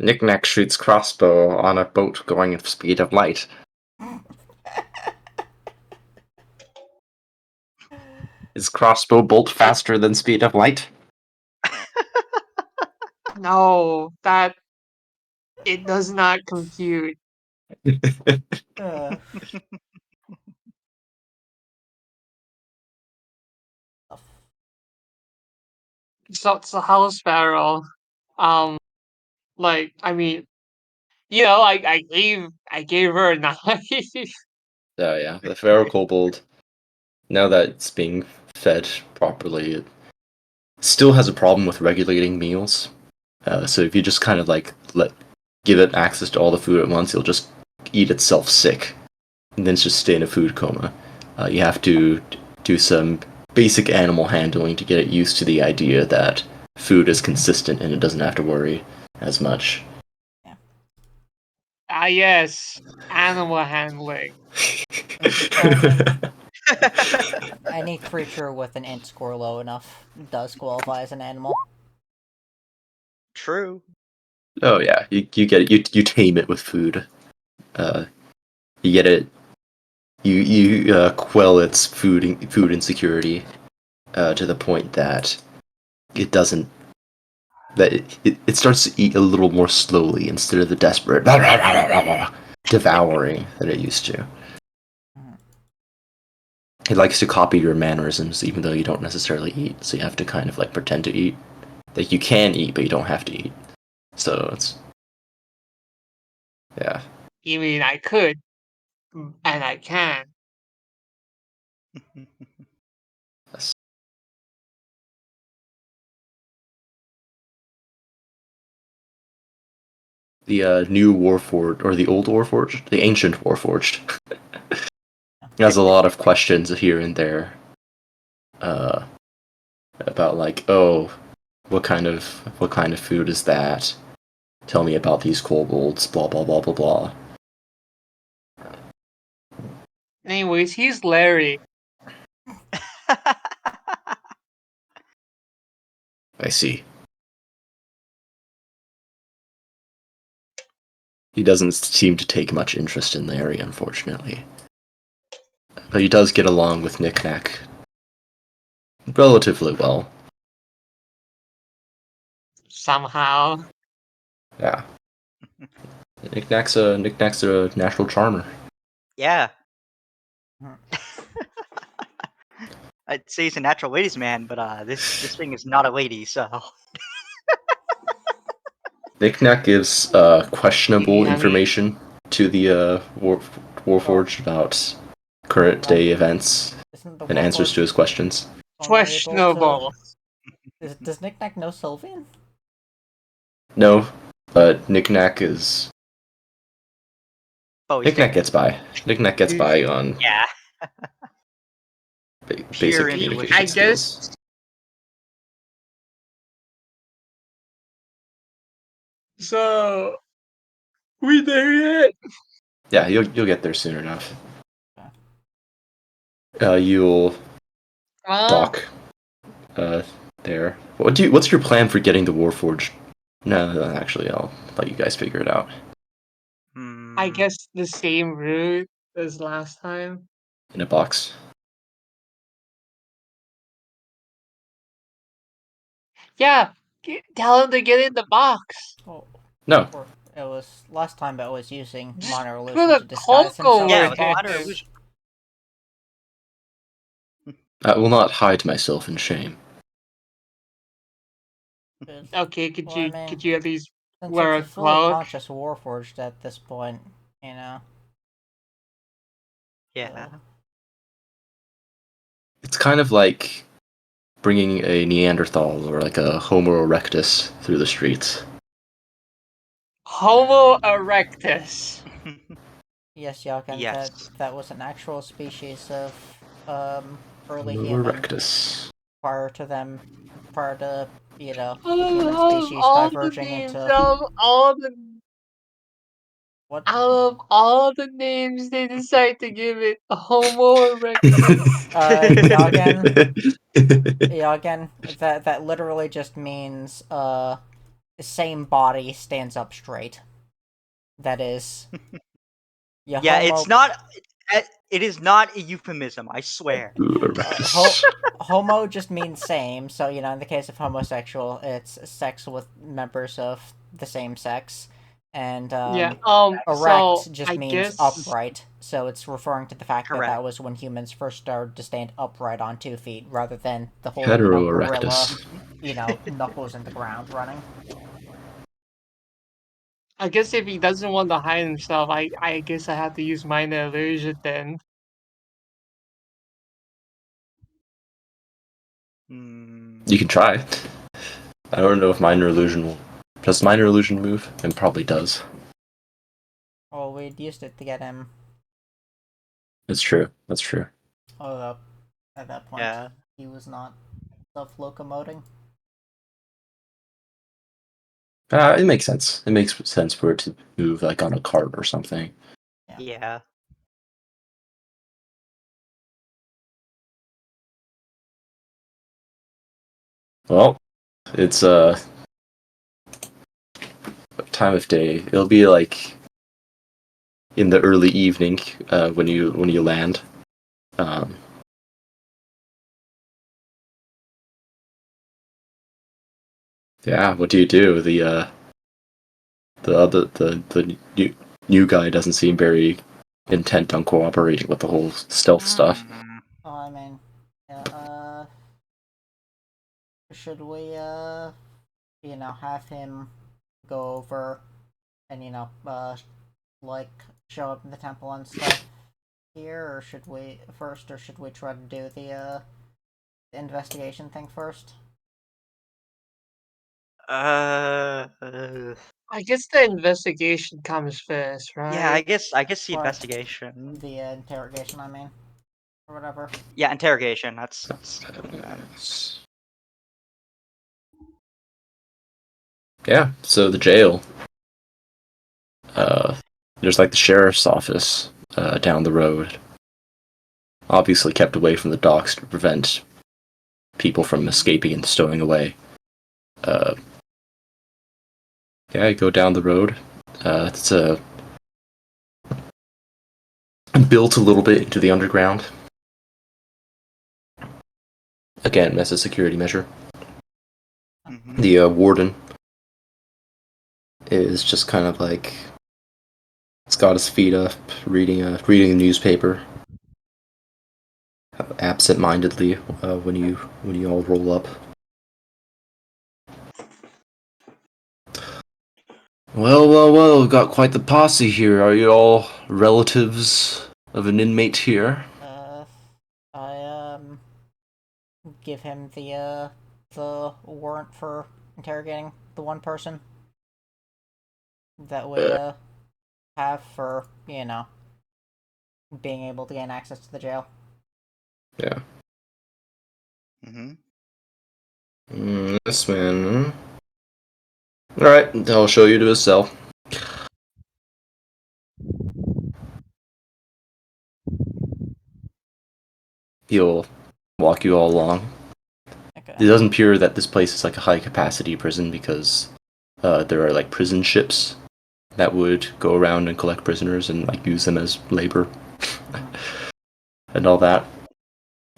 Speaker 1: Knickknack shoots crossbow on a boat going at speed of light. Is crossbow bolt faster than speed of light?
Speaker 4: No, that it does not compute.
Speaker 3: Uh,
Speaker 4: So house sparrow, like I mean, I gave her a knife.
Speaker 1: Oh yeah, the feral kobold, now that it's being fed properly, it still has a problem with regulating meals. So if you just kind of like give it access to all the food at once, it'll just eat itself sick, and then just stay in a food coma. You have to do some basic animal handling to get it used to the idea that food is consistent and it doesn't have to worry as much.
Speaker 4: Ah yes, animal handling.
Speaker 3: any creature with an int score low enough does qualify as an animal.
Speaker 2: True.
Speaker 1: Oh yeah, you get it. You tame it with food. You get it. You quell its food insecurity to the point that it doesn't. That it starts to eat a little more slowly instead of the desperate devouring that it used to. It likes to copy your mannerisms, even though you don't necessarily eat. So you have to kind of like pretend to eat. Like you can eat, but you don't have to eat. So it's yeah.
Speaker 4: You mean I could, and I can.
Speaker 1: Yes. The new Warforged, or the old Warforged, the ancient Warforged, has a lot of questions here and there. About like, oh, what kind of food is that? Tell me about these kobolds. Blah blah blah blah blah.
Speaker 4: Anyways, he's Larry.
Speaker 1: I see. He doesn't seem to take much interest in the area, unfortunately. But he does get along with Knick Knack relatively well.
Speaker 4: Somehow.
Speaker 1: Yeah. Knick Knack's a natural charmer.
Speaker 2: Yeah.
Speaker 3: Hmm.
Speaker 2: I'd say he's a natural ladies' man, but this thing is not a lady, so.
Speaker 1: Knick Knack gives questionable
Speaker 4: Yeah, I mean-
Speaker 1: information to the Warforged about current day events
Speaker 3: Isn't the
Speaker 1: and answers to his questions.
Speaker 3: only able
Speaker 4: Questionable.
Speaker 3: Does Knick Knack know Sylvian?
Speaker 1: No, but Knick Knack is
Speaker 2: Oh, he's
Speaker 1: Knick Knack gets by. Knick Knack gets by on
Speaker 2: Yeah.
Speaker 1: basic
Speaker 2: Pure
Speaker 1: communication
Speaker 4: I
Speaker 2: intuition.
Speaker 4: guess
Speaker 1: skills.
Speaker 4: so. We there yet?
Speaker 1: Yeah, you'll get there soon enough. You'll dock there. What's your plan for getting the Warforged? No, actually, I'll let you guys figure it out
Speaker 4: I
Speaker 2: Hmm.
Speaker 4: guess the same route as last time.
Speaker 1: in a box.
Speaker 4: Yeah, tell him to get in the box.
Speaker 3: Oh,
Speaker 1: No,
Speaker 3: or it was last time it was using
Speaker 4: Just
Speaker 3: minor
Speaker 4: put
Speaker 3: illusion
Speaker 4: a
Speaker 3: to disguise
Speaker 4: cloak
Speaker 3: himself
Speaker 4: over
Speaker 2: Yeah,
Speaker 3: as
Speaker 2: with
Speaker 3: a
Speaker 4: him.
Speaker 3: box.
Speaker 2: minor illusion.
Speaker 1: I will not hide myself in shame.
Speaker 4: Okay,
Speaker 3: Well, I mean,
Speaker 4: could you at least
Speaker 3: since
Speaker 4: wear
Speaker 3: it's
Speaker 4: a
Speaker 3: a fully
Speaker 4: cloak?
Speaker 3: conscious Warforged at this point, you know.
Speaker 2: Yeah.
Speaker 1: It's kind of like bringing a Neanderthal or like a Homo erectus through the streets.
Speaker 4: Homo erectus.
Speaker 3: Yes, Yagan,
Speaker 2: Yes.
Speaker 3: that was an actual species of early
Speaker 1: Homo
Speaker 3: human
Speaker 1: erectus.
Speaker 3: prior to the
Speaker 4: Out
Speaker 3: human
Speaker 4: of
Speaker 3: species
Speaker 4: all the
Speaker 3: diverging
Speaker 4: names,
Speaker 3: into what?
Speaker 4: out of all the names, they decide to give it a Homo erectus.
Speaker 3: Yagan, that literally just means same body stands up straight. That is,
Speaker 2: Yeah, it's not. It is not a euphemism. I swear.
Speaker 1: Erectus.
Speaker 3: Homo just means same, so you know, in the case of homosexual, it's sex with members of the same sex, and
Speaker 4: Yeah.
Speaker 3: erect
Speaker 4: So
Speaker 3: just
Speaker 4: I
Speaker 3: means
Speaker 4: guess
Speaker 3: upright. So it's referring to the fact that
Speaker 2: Correct.
Speaker 3: was when humans first started to stand upright on 2 feet, rather than the whole
Speaker 1: Hetero
Speaker 3: gorilla,
Speaker 1: erectus.
Speaker 3: knuckles in the ground running.
Speaker 4: I guess if he doesn't want to hide himself, I guess I have to use minor illusion then.
Speaker 2: Hmm.
Speaker 1: You can try. I don't know if minor illusion will. Does minor illusion move? It probably does.
Speaker 3: Well, we'd used it to get him.
Speaker 1: It's true. That's true.
Speaker 3: Although at that point,
Speaker 2: Yeah.
Speaker 3: he was not self-locomoting.
Speaker 1: It makes sense. It makes sense for it to move like on a cart or something.
Speaker 2: Yeah.
Speaker 1: Well, it's time of day. It'll be like in the early evening when you land. Um, yeah, what do you do? The new guy doesn't seem very intent on cooperating with the whole stealth stuff.
Speaker 2: Hmm.
Speaker 3: Oh, I mean, yeah, should we, have him go over and like show up in the temple and stuff here, or should we try to do the investigation thing first?
Speaker 2: Uh,
Speaker 4: I guess the investigation comes first,
Speaker 2: yeah,
Speaker 4: right?
Speaker 2: I guess the
Speaker 3: But
Speaker 2: investigation.
Speaker 3: the interrogation, I mean, or whatever.
Speaker 2: Yeah, interrogation. That's
Speaker 1: Yeah, so the jail. There's like the sheriff's office down the road. Obviously kept away from the docks to prevent people from escaping and stowing away. Yeah, you go down the road. It's built a little bit into the underground. Again, as a security measure.
Speaker 2: Mhm.
Speaker 1: The warden is just kind of like he's got his feet up, reading a newspaper, absent-mindedly when you all roll up. Well, we've got quite the posse here. Are you all relatives of an inmate here?
Speaker 3: I give him the warrant for interrogating the one person that we have for being able to gain access to the jail.
Speaker 1: Yeah.
Speaker 2: Mhm.
Speaker 1: This man. Alright, I'll show you to his cell. He'll walk you all along.
Speaker 3: Okay.
Speaker 1: It doesn't appear that this place is like a high capacity prison because there are like prison ships that would go around and collect prisoners and like use them as labor and all that.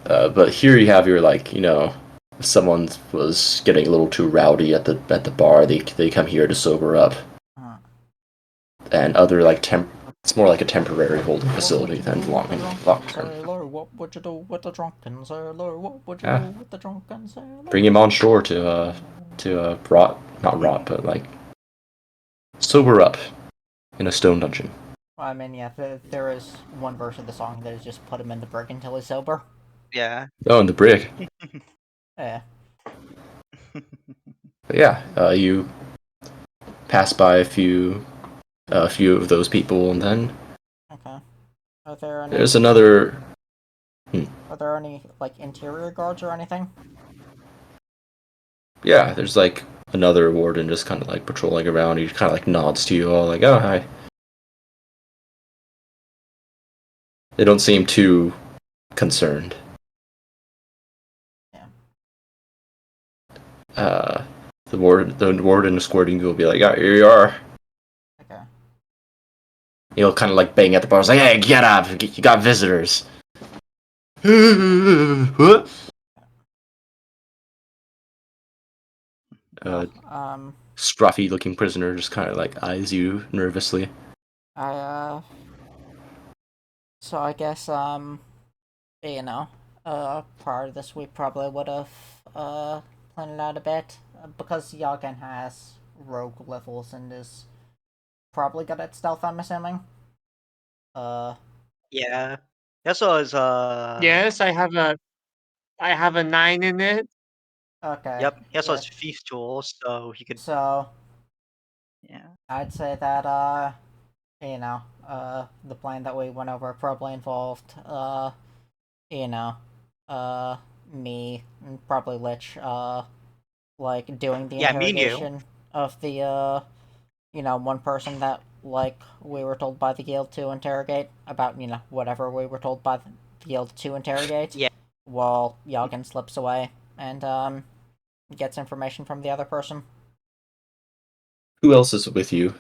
Speaker 1: But here you have your like, if someone was getting a little too rowdy at the bar, they come here to sober up. And other like it's more like a temporary holding facility than long term.
Speaker 3: Sailor, what would you do with the drunken sailor? What would you
Speaker 1: Yeah.
Speaker 3: do with the drunken sailor?
Speaker 1: Bring him on shore to not rot, but like sober up in a stone dungeon.
Speaker 3: I mean, yeah, there is one verse of the song that is just put him in the brig until he's sober.
Speaker 2: Yeah.
Speaker 1: Oh, in the brig.
Speaker 3: Yeah.
Speaker 1: But yeah, you pass by a few of those people, and then
Speaker 3: Okay. Are there any?
Speaker 1: there's another.
Speaker 3: Are there any like interior guards or anything?
Speaker 1: Yeah, there's like another warden just kind of like patrolling around. He kind of like nods to you all, like, "Oh, hi." They don't seem too concerned.
Speaker 3: Yeah.
Speaker 1: The warden escorting you will be like, "Ah, here you are."
Speaker 3: Okay.
Speaker 1: He'll kind of like bang at the bar, like, "Hey, get up! You got visitors." What?
Speaker 3: Well,
Speaker 1: Scruffy-looking prisoner just kind of like eyes you nervously.
Speaker 3: I So I guess prior to this we probably would have planned it out a bit because Yagen has rogue levels and is probably good at stealth. I'm assuming. Uh,
Speaker 2: Yeah. That's what was
Speaker 4: Yes, I have a 9 in it.
Speaker 3: okay.
Speaker 2: Yep. He also
Speaker 3: Yeah.
Speaker 2: has thief tools, so he could.
Speaker 3: So
Speaker 2: Yeah.
Speaker 3: I'd say that the plan that we went over probably involved you know uh me and probably Lich like doing the
Speaker 2: Yeah, me and you.
Speaker 3: interrogation of the one person that like we were told by the guild to interrogate about whatever we were told by the guild to interrogate.
Speaker 2: Yeah.
Speaker 3: While Yagen slips away and gets information from the other person.
Speaker 1: Who else is with you?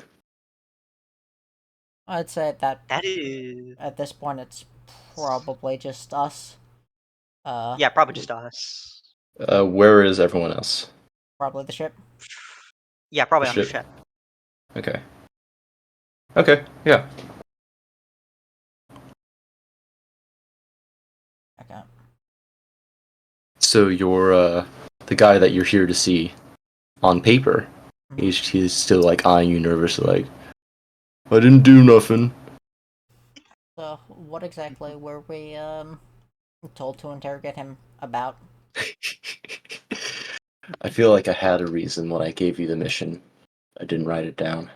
Speaker 3: I'd say that
Speaker 2: That is.
Speaker 3: at this point it's probably just us.
Speaker 2: Yeah, probably just us.
Speaker 1: Where is everyone else?
Speaker 3: Probably the ship.
Speaker 2: Yeah, probably
Speaker 1: The
Speaker 2: on the
Speaker 1: ship.
Speaker 2: ship.
Speaker 1: Okay. Okay. Yeah.
Speaker 3: Okay.
Speaker 1: So you're the guy that you're here to see on paper. He's still like eyeing you nervously, like, I didn't do nothing.
Speaker 3: So, what exactly were we told to interrogate him about?
Speaker 1: I feel like I had a reason when I gave you the mission. I didn't write it down.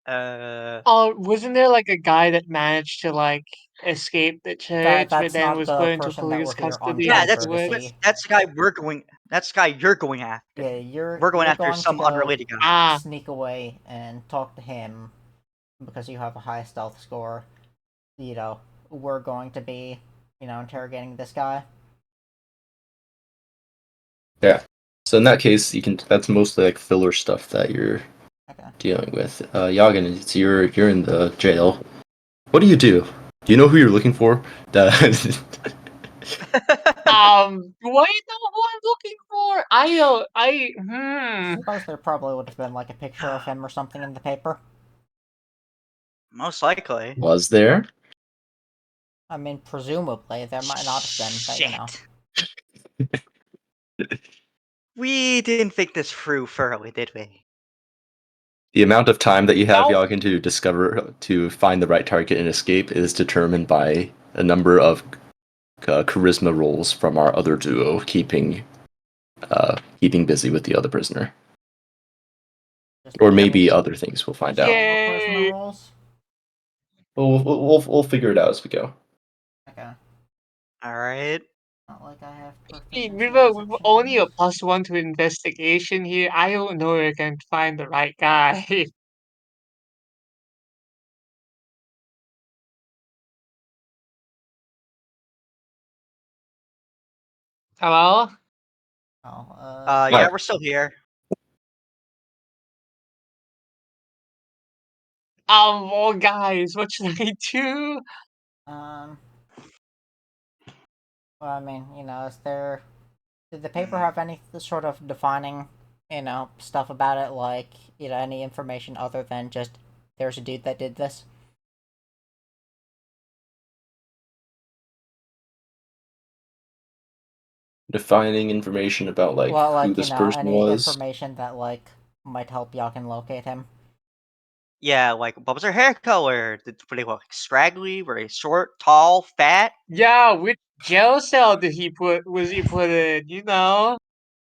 Speaker 4: Oh, wasn't there like a guy that managed to like escape the church, but
Speaker 3: That's
Speaker 4: then
Speaker 3: not
Speaker 4: was
Speaker 3: the
Speaker 4: put into
Speaker 3: person that
Speaker 4: police
Speaker 3: we're here on
Speaker 4: custody
Speaker 2: Yeah,
Speaker 3: paper to
Speaker 4: afterwards?
Speaker 3: see.
Speaker 2: that's the guy we're going. That's the guy you're going after.
Speaker 3: Yeah,
Speaker 2: We're going
Speaker 3: you're
Speaker 2: after
Speaker 3: going to
Speaker 2: some
Speaker 3: go
Speaker 2: unrelated guy.
Speaker 4: Ah,
Speaker 3: sneak away and talk to him because you have a high stealth score. You know, we're going to be, interrogating this guy.
Speaker 1: Yeah. So in that case, you can. That's mostly like filler stuff that you're
Speaker 3: Okay.
Speaker 1: dealing with. Yagen, it's you're in the jail. What do you do? Do you know who you're looking for?
Speaker 4: do I know who I'm looking for? I don't.
Speaker 3: I suppose there probably would have been like a picture of him or something in the paper.
Speaker 2: Most likely.
Speaker 1: Was there?
Speaker 3: I mean, presumably there might not have been, but
Speaker 2: Shit. We didn't think this through thoroughly, did we?
Speaker 1: The amount of time that you have,
Speaker 4: No.
Speaker 1: Yagen, to find the right target and escape is determined by a number of charisma rolls from our other duo, keeping busy with the other prisoner,
Speaker 3: Just
Speaker 1: or
Speaker 3: normal,
Speaker 1: maybe other things. We'll find out.
Speaker 3: normal charisma
Speaker 4: Yay!
Speaker 3: rolls.
Speaker 1: We'll figure it out as we go.
Speaker 3: Okay.
Speaker 2: All right.
Speaker 3: Not like I have
Speaker 4: Hey,
Speaker 3: proficiency in
Speaker 4: we've only a
Speaker 3: deception.
Speaker 4: +1 to investigation here. I don't know if I can find the right guy. Hello?
Speaker 3: Oh,
Speaker 2: Yeah,
Speaker 1: Hi.
Speaker 2: we're still here.
Speaker 4: Well, guys, what should I do?
Speaker 3: um. Well, I mean, did the paper have any sort of defining, stuff about it, like, any information other than just there's a dude that did this?
Speaker 1: Defining information about like
Speaker 3: Well,
Speaker 1: who
Speaker 3: like,
Speaker 1: this person
Speaker 3: any
Speaker 1: was.
Speaker 3: information that, like, might help Yakin locate him.
Speaker 2: Yeah, like what was her hair color? Were they like scraggly? Were they short, tall, fat?
Speaker 4: Yeah, which jail cell did he put? Was he put in? You know,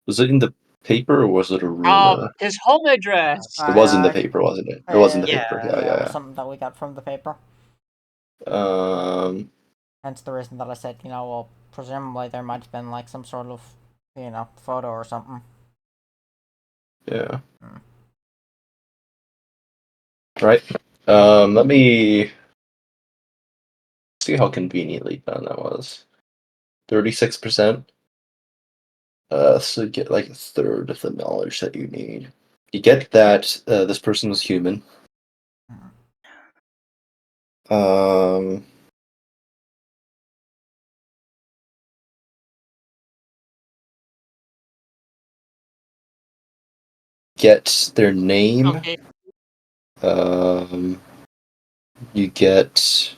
Speaker 1: Was it in the paper or was it a rumor?
Speaker 4: his home address.
Speaker 1: It was in the
Speaker 3: Uh,
Speaker 1: paper, wasn't it? It was in the
Speaker 2: Yeah.
Speaker 1: paper.
Speaker 3: yeah, it was
Speaker 1: Yeah.
Speaker 3: something that we got from the paper. Hence the reason that I said, well, presumably there might have been, like, some sort of, photo or something.
Speaker 1: Yeah.
Speaker 3: Hmm.
Speaker 1: Right. Let me see how conveniently done that was. 36%. So you get like a third of the knowledge that you need. You get that this person was human. Um, get their name.
Speaker 4: Okay,
Speaker 1: Um, you get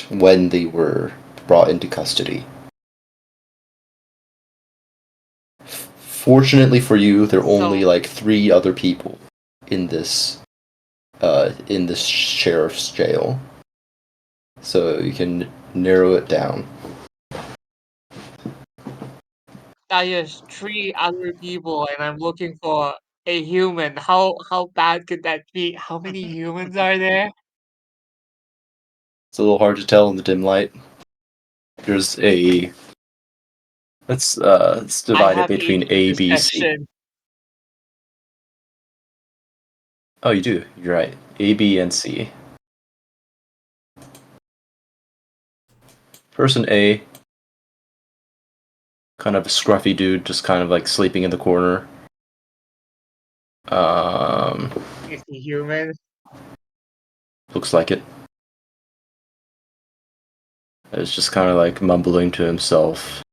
Speaker 1: when they were brought into custody. Fortunately for you, there are only
Speaker 4: so
Speaker 1: like 3 other people in this sheriff's jail, so you can narrow it down.
Speaker 4: that is 3 other people, and I'm looking for a human. How bad could that be? How many humans are there?
Speaker 1: It's a little hard to tell in the dim light. There's a let's
Speaker 4: I
Speaker 1: divide it
Speaker 4: have
Speaker 1: between
Speaker 4: 80
Speaker 1: A, B, C.
Speaker 4: deception.
Speaker 1: Oh, you do. You're right. A, B, and C. Person A, kind of a scruffy dude, just kind of like sleeping in the corner. Um,
Speaker 4: Is he human?
Speaker 1: looks like it. It's just kind of like mumbling to himself,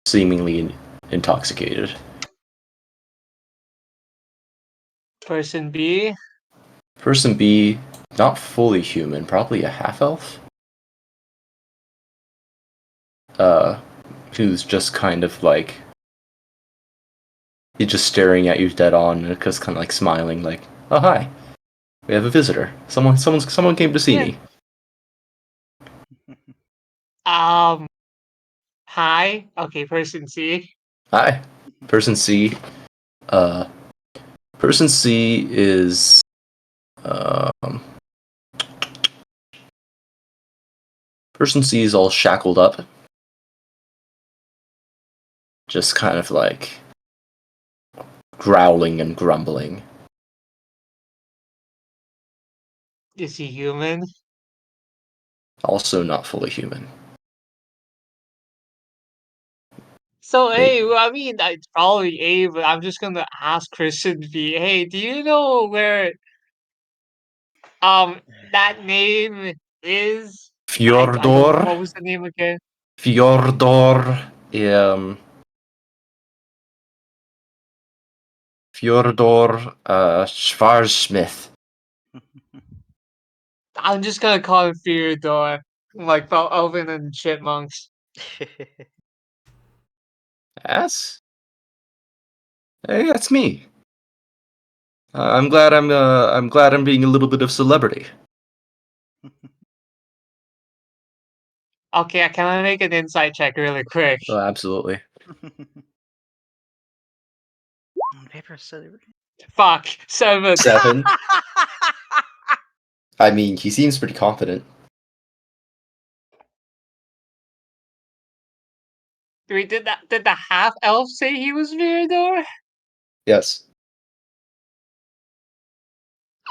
Speaker 1: seemingly intoxicated.
Speaker 4: Person B?
Speaker 1: Person B, not fully human, probably a half elf. Uh, who's just kind of like He's just staring at you dead on, and just kind of like smiling, like, "Oh hi, we have a visitor. Someone came to see
Speaker 4: Yeah.
Speaker 1: me."
Speaker 4: Hi. Okay, person C.
Speaker 1: Hi, person C. Uh, person C is person C is all shackled up, just kind of like growling and grumbling.
Speaker 4: Is he human?
Speaker 1: Also not fully human.
Speaker 4: So
Speaker 1: Maybe.
Speaker 4: hey, well, I mean, it's probably A, but I'm just gonna ask Christian B. Hey, do you know where that name is? I don't.
Speaker 1: Fjordor.
Speaker 4: What was the name again?
Speaker 1: Fjordor. Fjordor. Schwarzsmith.
Speaker 4: I'm just gonna call him Fyodor, like Elvin and Chipmunks.
Speaker 1: Yes. Hey, that's me. I'm glad I'm being a little bit of celebrity.
Speaker 4: Okay, can I make an insight check really quick?
Speaker 1: Oh, absolutely.
Speaker 2: Paper said
Speaker 4: Fuck, 7.
Speaker 1: 7. I mean, he seems pretty confident.
Speaker 4: Wait, did the half elf say he was Fyodor?
Speaker 1: Yes.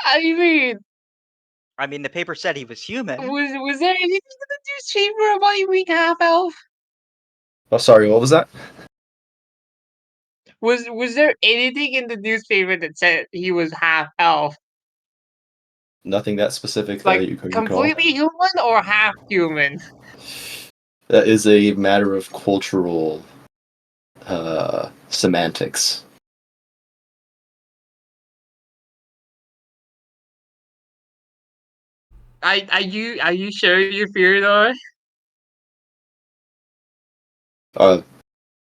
Speaker 4: I mean,
Speaker 2: I mean, the paper said he was human.
Speaker 4: was there anything in the newspaper about you being half elf?
Speaker 1: Oh, sorry, what was that?
Speaker 4: Was there anything in the newspaper that said he was half elf?
Speaker 1: Nothing that specific that
Speaker 4: Like
Speaker 1: you could recall.
Speaker 4: completely human or half human?
Speaker 1: That is a matter of cultural semantics.
Speaker 4: Are you sure you're Fyodor?
Speaker 1: Uh,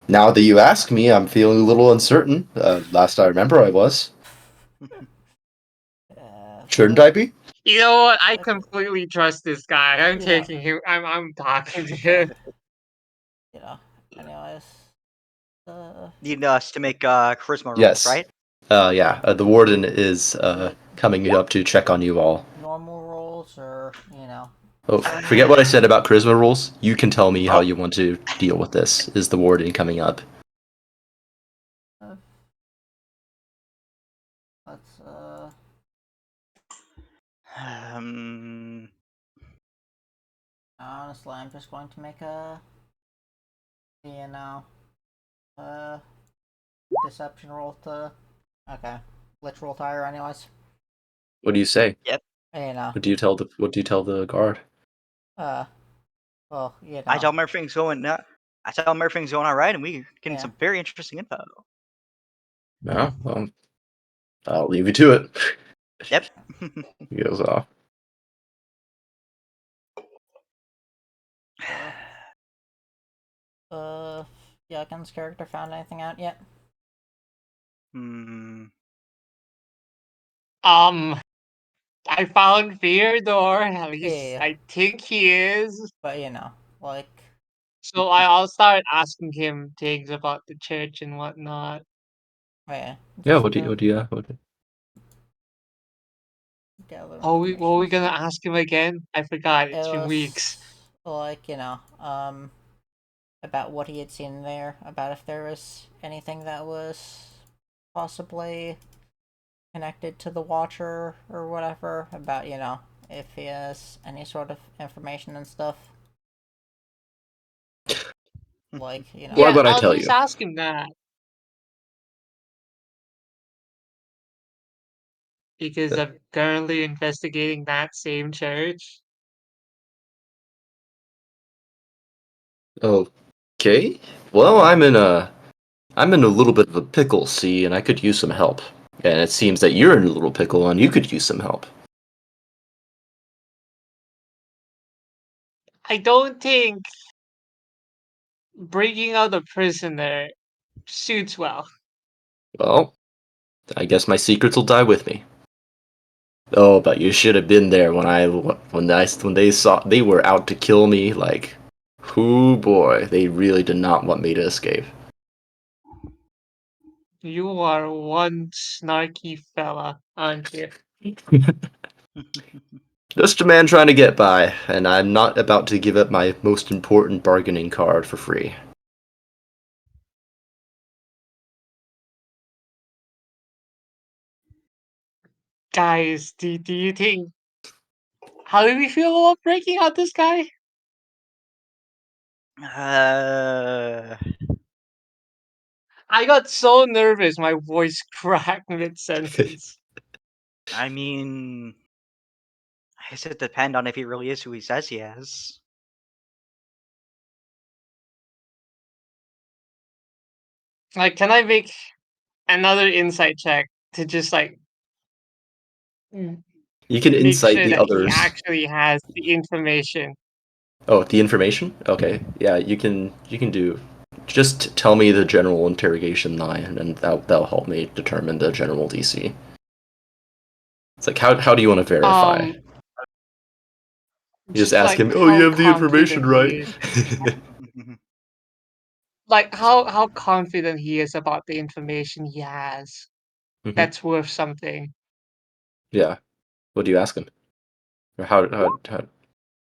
Speaker 1: Now that you ask me, I'm feeling a little uncertain. Last I remember, I was. Shouldn't
Speaker 3: So,
Speaker 1: I be?
Speaker 4: You know what? I
Speaker 3: okay,
Speaker 4: completely trust this guy. I'm
Speaker 3: you know,
Speaker 4: taking him. I'm talking to
Speaker 3: okay,
Speaker 4: him.
Speaker 3: you know. Anyways,
Speaker 2: Need us to make charisma rolls,
Speaker 1: Yes.
Speaker 2: right?
Speaker 1: Yeah. The warden is
Speaker 3: it
Speaker 1: coming up to check on you all.
Speaker 3: normal rolls or
Speaker 1: Oh, forget what I said about charisma rules. You can tell me how
Speaker 2: Oh.
Speaker 1: you want to deal with this. Is the warden coming up?
Speaker 3: uh, let's
Speaker 2: Um,
Speaker 3: honestly, I'm just going to make a you know uh deception roll to okay literal tire anyways.
Speaker 1: What do you say?
Speaker 2: Yep.
Speaker 1: What do you tell the guard?
Speaker 3: Uh well
Speaker 2: I tell him everything's going. I tell him everything's going all right, and we getting
Speaker 3: Yeah.
Speaker 2: some very interesting info.
Speaker 1: No, well, I'll leave you to it.
Speaker 2: Yep.
Speaker 1: He goes off.
Speaker 3: Yakin's character found anything out yet?
Speaker 2: Hmm.
Speaker 4: I found Fyodor. At least
Speaker 3: Yeah.
Speaker 4: I think he is.
Speaker 3: But like
Speaker 4: So I'll start asking him things about the church and whatnot.
Speaker 3: yeah.
Speaker 1: Yeah.
Speaker 3: Just
Speaker 1: What do you have?
Speaker 3: gather
Speaker 4: What are we
Speaker 3: information.
Speaker 4: gonna ask him again? I forgot.
Speaker 3: It
Speaker 4: It's been
Speaker 3: was
Speaker 4: weeks.
Speaker 3: like, about what he had seen there, about if there was anything that was possibly connected to the Watcher or whatever, about, if he has any sort of information and stuff. Like,
Speaker 1: Why
Speaker 4: Yeah,
Speaker 1: would I
Speaker 4: I'll
Speaker 1: tell
Speaker 4: just
Speaker 1: you?
Speaker 4: ask him that because I'm currently investigating that same church.
Speaker 1: Okay. Well, I'm in a little bit of a pickle, see, and I could use some help. And it seems that you're in a little pickle, and you could use some help.
Speaker 4: I don't think bringing out a prisoner suits well.
Speaker 1: Well, I guess my secrets will die with me. Oh, but you should have been there when they were out to kill me. Like, whoo boy, they really did not want me to escape.
Speaker 4: You are one snarky fella, aren't you?
Speaker 1: Just a man trying to get by, and I'm not about to give up my most important bargaining card for free.
Speaker 4: Guys, do you think how do we feel about breaking out this guy?
Speaker 2: Uh,
Speaker 4: I got so nervous my voice cracked mid sentence.
Speaker 2: I mean, I guess it depend on if he really is who he says he is.
Speaker 4: Like, can I make another insight check to just like
Speaker 1: You can
Speaker 4: make
Speaker 1: incite
Speaker 4: sure
Speaker 1: the
Speaker 4: that he
Speaker 1: others.
Speaker 4: actually has the information?
Speaker 1: Oh, the information? Okay, yeah, you can do. Just tell me the general interrogation line, and that'll help me determine the general DC. It's like how do you want to verify?
Speaker 4: Um,
Speaker 1: You just
Speaker 4: just
Speaker 1: ask
Speaker 4: like
Speaker 1: him, "Oh, you
Speaker 4: how
Speaker 1: have the information
Speaker 4: confident he
Speaker 1: right."
Speaker 4: is. Like how confident he is about the information he has.
Speaker 1: Mhm.
Speaker 4: That's worth something.
Speaker 1: Yeah. What do you ask him? Or how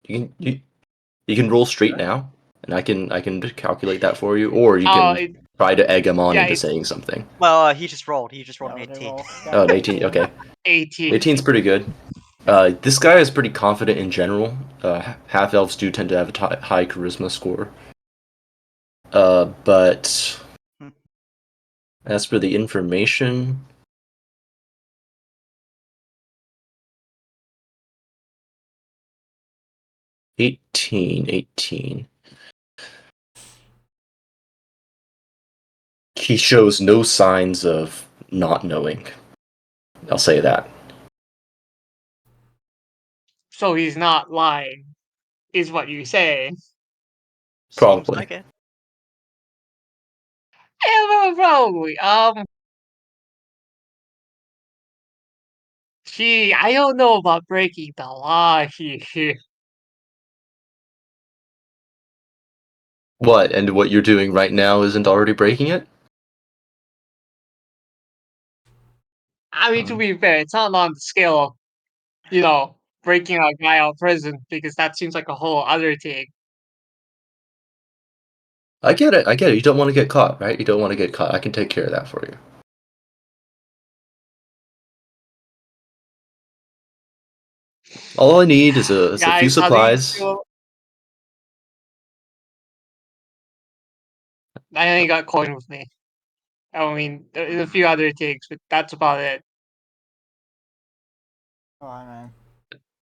Speaker 1: you can roll straight now, and I can calculate that for you, or you can
Speaker 4: It,
Speaker 1: try to egg him on
Speaker 4: yeah,
Speaker 1: into
Speaker 4: it's
Speaker 1: saying something.
Speaker 2: Well, he just rolled. He just rolled
Speaker 3: Yeah,
Speaker 2: an
Speaker 3: what did
Speaker 2: 18.
Speaker 3: roll?
Speaker 1: Oh,
Speaker 3: Got
Speaker 1: an 18. Okay,
Speaker 4: 18.
Speaker 1: 18's pretty good. This guy is pretty confident in general. Half elves do tend to have a high charisma score. But as for the information, 18. He shows no signs of not knowing. I'll say that.
Speaker 4: So he's not lying, is what you say.
Speaker 2: Seems
Speaker 1: Probably.
Speaker 2: like it.
Speaker 4: Yeah, well, probably. Gee, I don't know about breaking the law here.
Speaker 1: What? And what you're doing right now isn't already breaking it?
Speaker 4: I mean, to be fair, it's not on the scale of, breaking a guy out of prison because that seems like a whole other thing.
Speaker 1: I get it. I get it. You don't want to get caught, right? You don't want to get caught. I can take care of that for you. All I need is a few
Speaker 4: Guys, how do you
Speaker 1: supplies.
Speaker 4: feel? I only got coin with me. I mean, there's a few other things, but that's about it.
Speaker 3: Oh, I mean,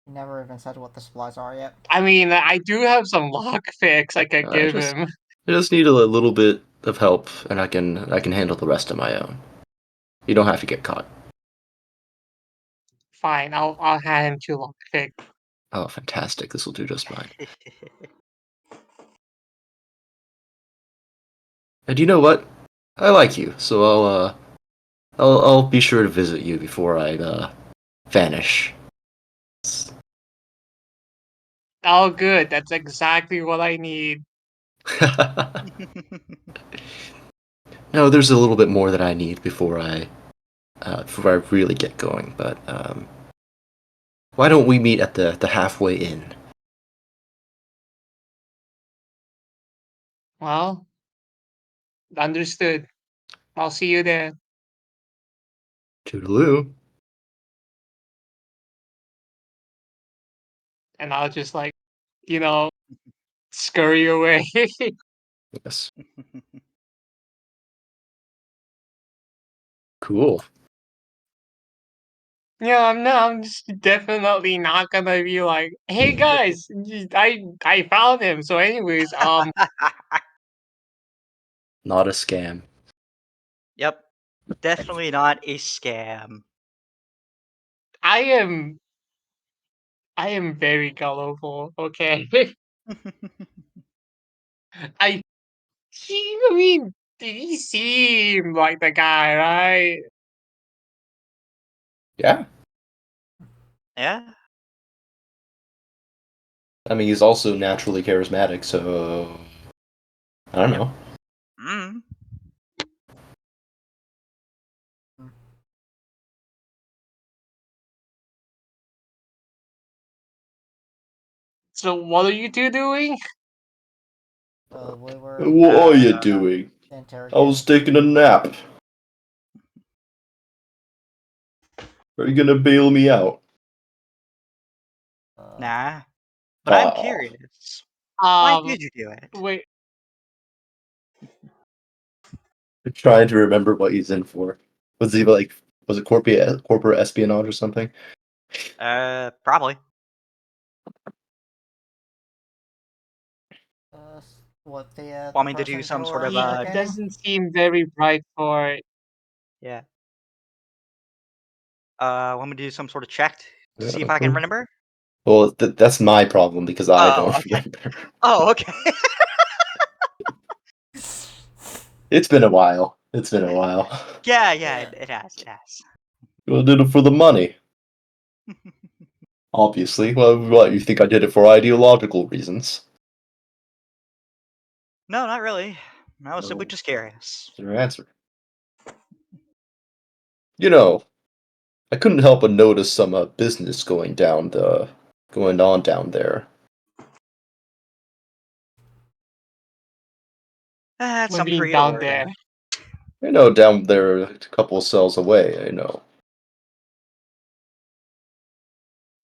Speaker 3: you never even said what the supplies are yet.
Speaker 4: I mean, I do have some lock fix I could
Speaker 1: I
Speaker 4: give
Speaker 1: just
Speaker 4: him.
Speaker 1: I just need a little bit of help, and I can handle the rest on my own. You don't have to get caught.
Speaker 4: Fine, I'll hand him to lock fix.
Speaker 1: Oh, fantastic! This will do just fine. And you know what? I like you, so I'll be sure to visit you before I vanish.
Speaker 4: Oh, good. That's exactly what I need.
Speaker 1: No, there's a little bit more that I need before I really get going. But why don't we meet at the halfway inn?
Speaker 4: Well, understood. I'll see you there.
Speaker 1: Toodaloo.
Speaker 4: And I'll just you know, scurry away.
Speaker 1: Yes. Cool.
Speaker 4: Yeah, I'm just definitely not gonna be like, hey guys, I found him. So anyways,
Speaker 1: Not a scam.
Speaker 2: Yep. Definitely not a scam.
Speaker 4: I am I am very gullible, okay? I I mean, he seemed like the guy, right?
Speaker 1: Yeah.
Speaker 2: Yeah.
Speaker 1: I mean, he's also naturally charismatic, so I don't know.
Speaker 2: Mm.
Speaker 4: So what are you two doing?
Speaker 3: We were
Speaker 1: What are you doing? I
Speaker 3: interrogating.
Speaker 1: was taking a nap. Are you gonna bail me out?
Speaker 2: Nah. But I'm
Speaker 1: Aw.
Speaker 2: curious. Why
Speaker 4: Um,
Speaker 2: did you do it?
Speaker 4: wait.
Speaker 1: I'm trying to remember what he's in for. Was he like? Was it corporate espionage or something?
Speaker 2: Probably.
Speaker 3: What
Speaker 2: Want
Speaker 3: the
Speaker 2: me to do
Speaker 3: person
Speaker 2: some
Speaker 3: who
Speaker 2: sort
Speaker 3: we're
Speaker 2: of
Speaker 4: He
Speaker 3: interrogating?
Speaker 4: doesn't seem very bright for it.
Speaker 2: Yeah. Want me to do some sort of check to see if
Speaker 1: Yeah.
Speaker 2: I can remember?
Speaker 1: Well, that's my problem because I
Speaker 2: Oh,
Speaker 1: don't
Speaker 2: okay.
Speaker 1: remember.
Speaker 2: Oh, okay.
Speaker 1: It's been a while. It's been a while.
Speaker 2: yeah,
Speaker 3: Yeah.
Speaker 2: it has. It has.
Speaker 1: I did it for the money, obviously. Well, what, you think I did it for ideological reasons?
Speaker 2: No, not really. I was simply
Speaker 1: No.
Speaker 2: just curious.
Speaker 1: That's your answer. You know, I couldn't help but notice some business going on down there.
Speaker 2: That's
Speaker 4: What do
Speaker 2: something
Speaker 4: you
Speaker 2: for
Speaker 4: mean
Speaker 2: you to
Speaker 4: down
Speaker 2: worry
Speaker 4: there?
Speaker 2: about.
Speaker 1: You know, down there a couple of cells away. I know.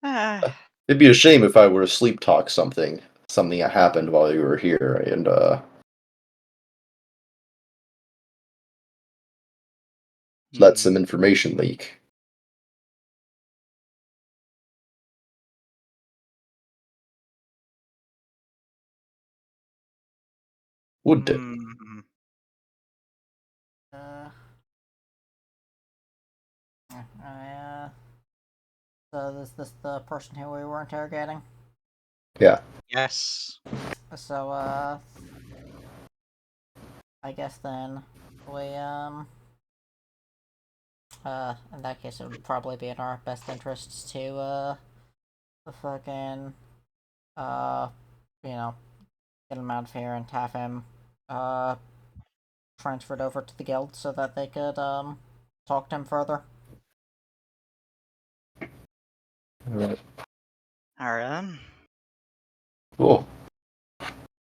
Speaker 2: Ah,
Speaker 1: It'd be a shame if I were to sleep talk something that happened while you were here, and let
Speaker 2: hmm.
Speaker 1: some information leak. Would it?
Speaker 2: Hmm.
Speaker 3: Uh, so is this the person who we were interrogating?
Speaker 1: Yeah.
Speaker 2: Yes.
Speaker 3: So, I guess then we, in that case, it would probably be in our best interests to, fucking, uh, you know, get him out of here and have him, transferred over to the guild so that they could, talk to him further.
Speaker 1: All right.
Speaker 2: All right.
Speaker 1: Cool.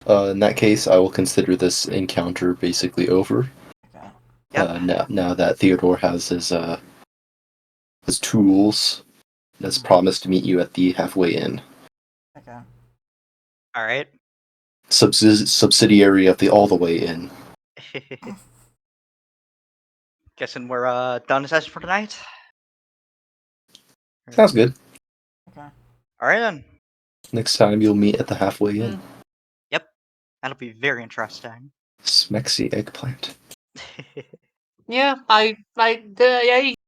Speaker 1: In that case, I will consider this encounter basically over.
Speaker 3: Okay.
Speaker 2: Yep.
Speaker 1: Now that Theodore has his tools, and has promised to meet you at the halfway inn,
Speaker 3: Okay.
Speaker 2: All right.
Speaker 1: subsidiary of the all the way inn.
Speaker 2: Guessing we're done the session for tonight.
Speaker 1: Sounds good.
Speaker 3: Okay.
Speaker 2: All right then.
Speaker 1: Next time you'll meet at the halfway inn.
Speaker 2: Yep. That'll be very interesting.
Speaker 1: Smexy eggplant.
Speaker 4: Yeah, yeah,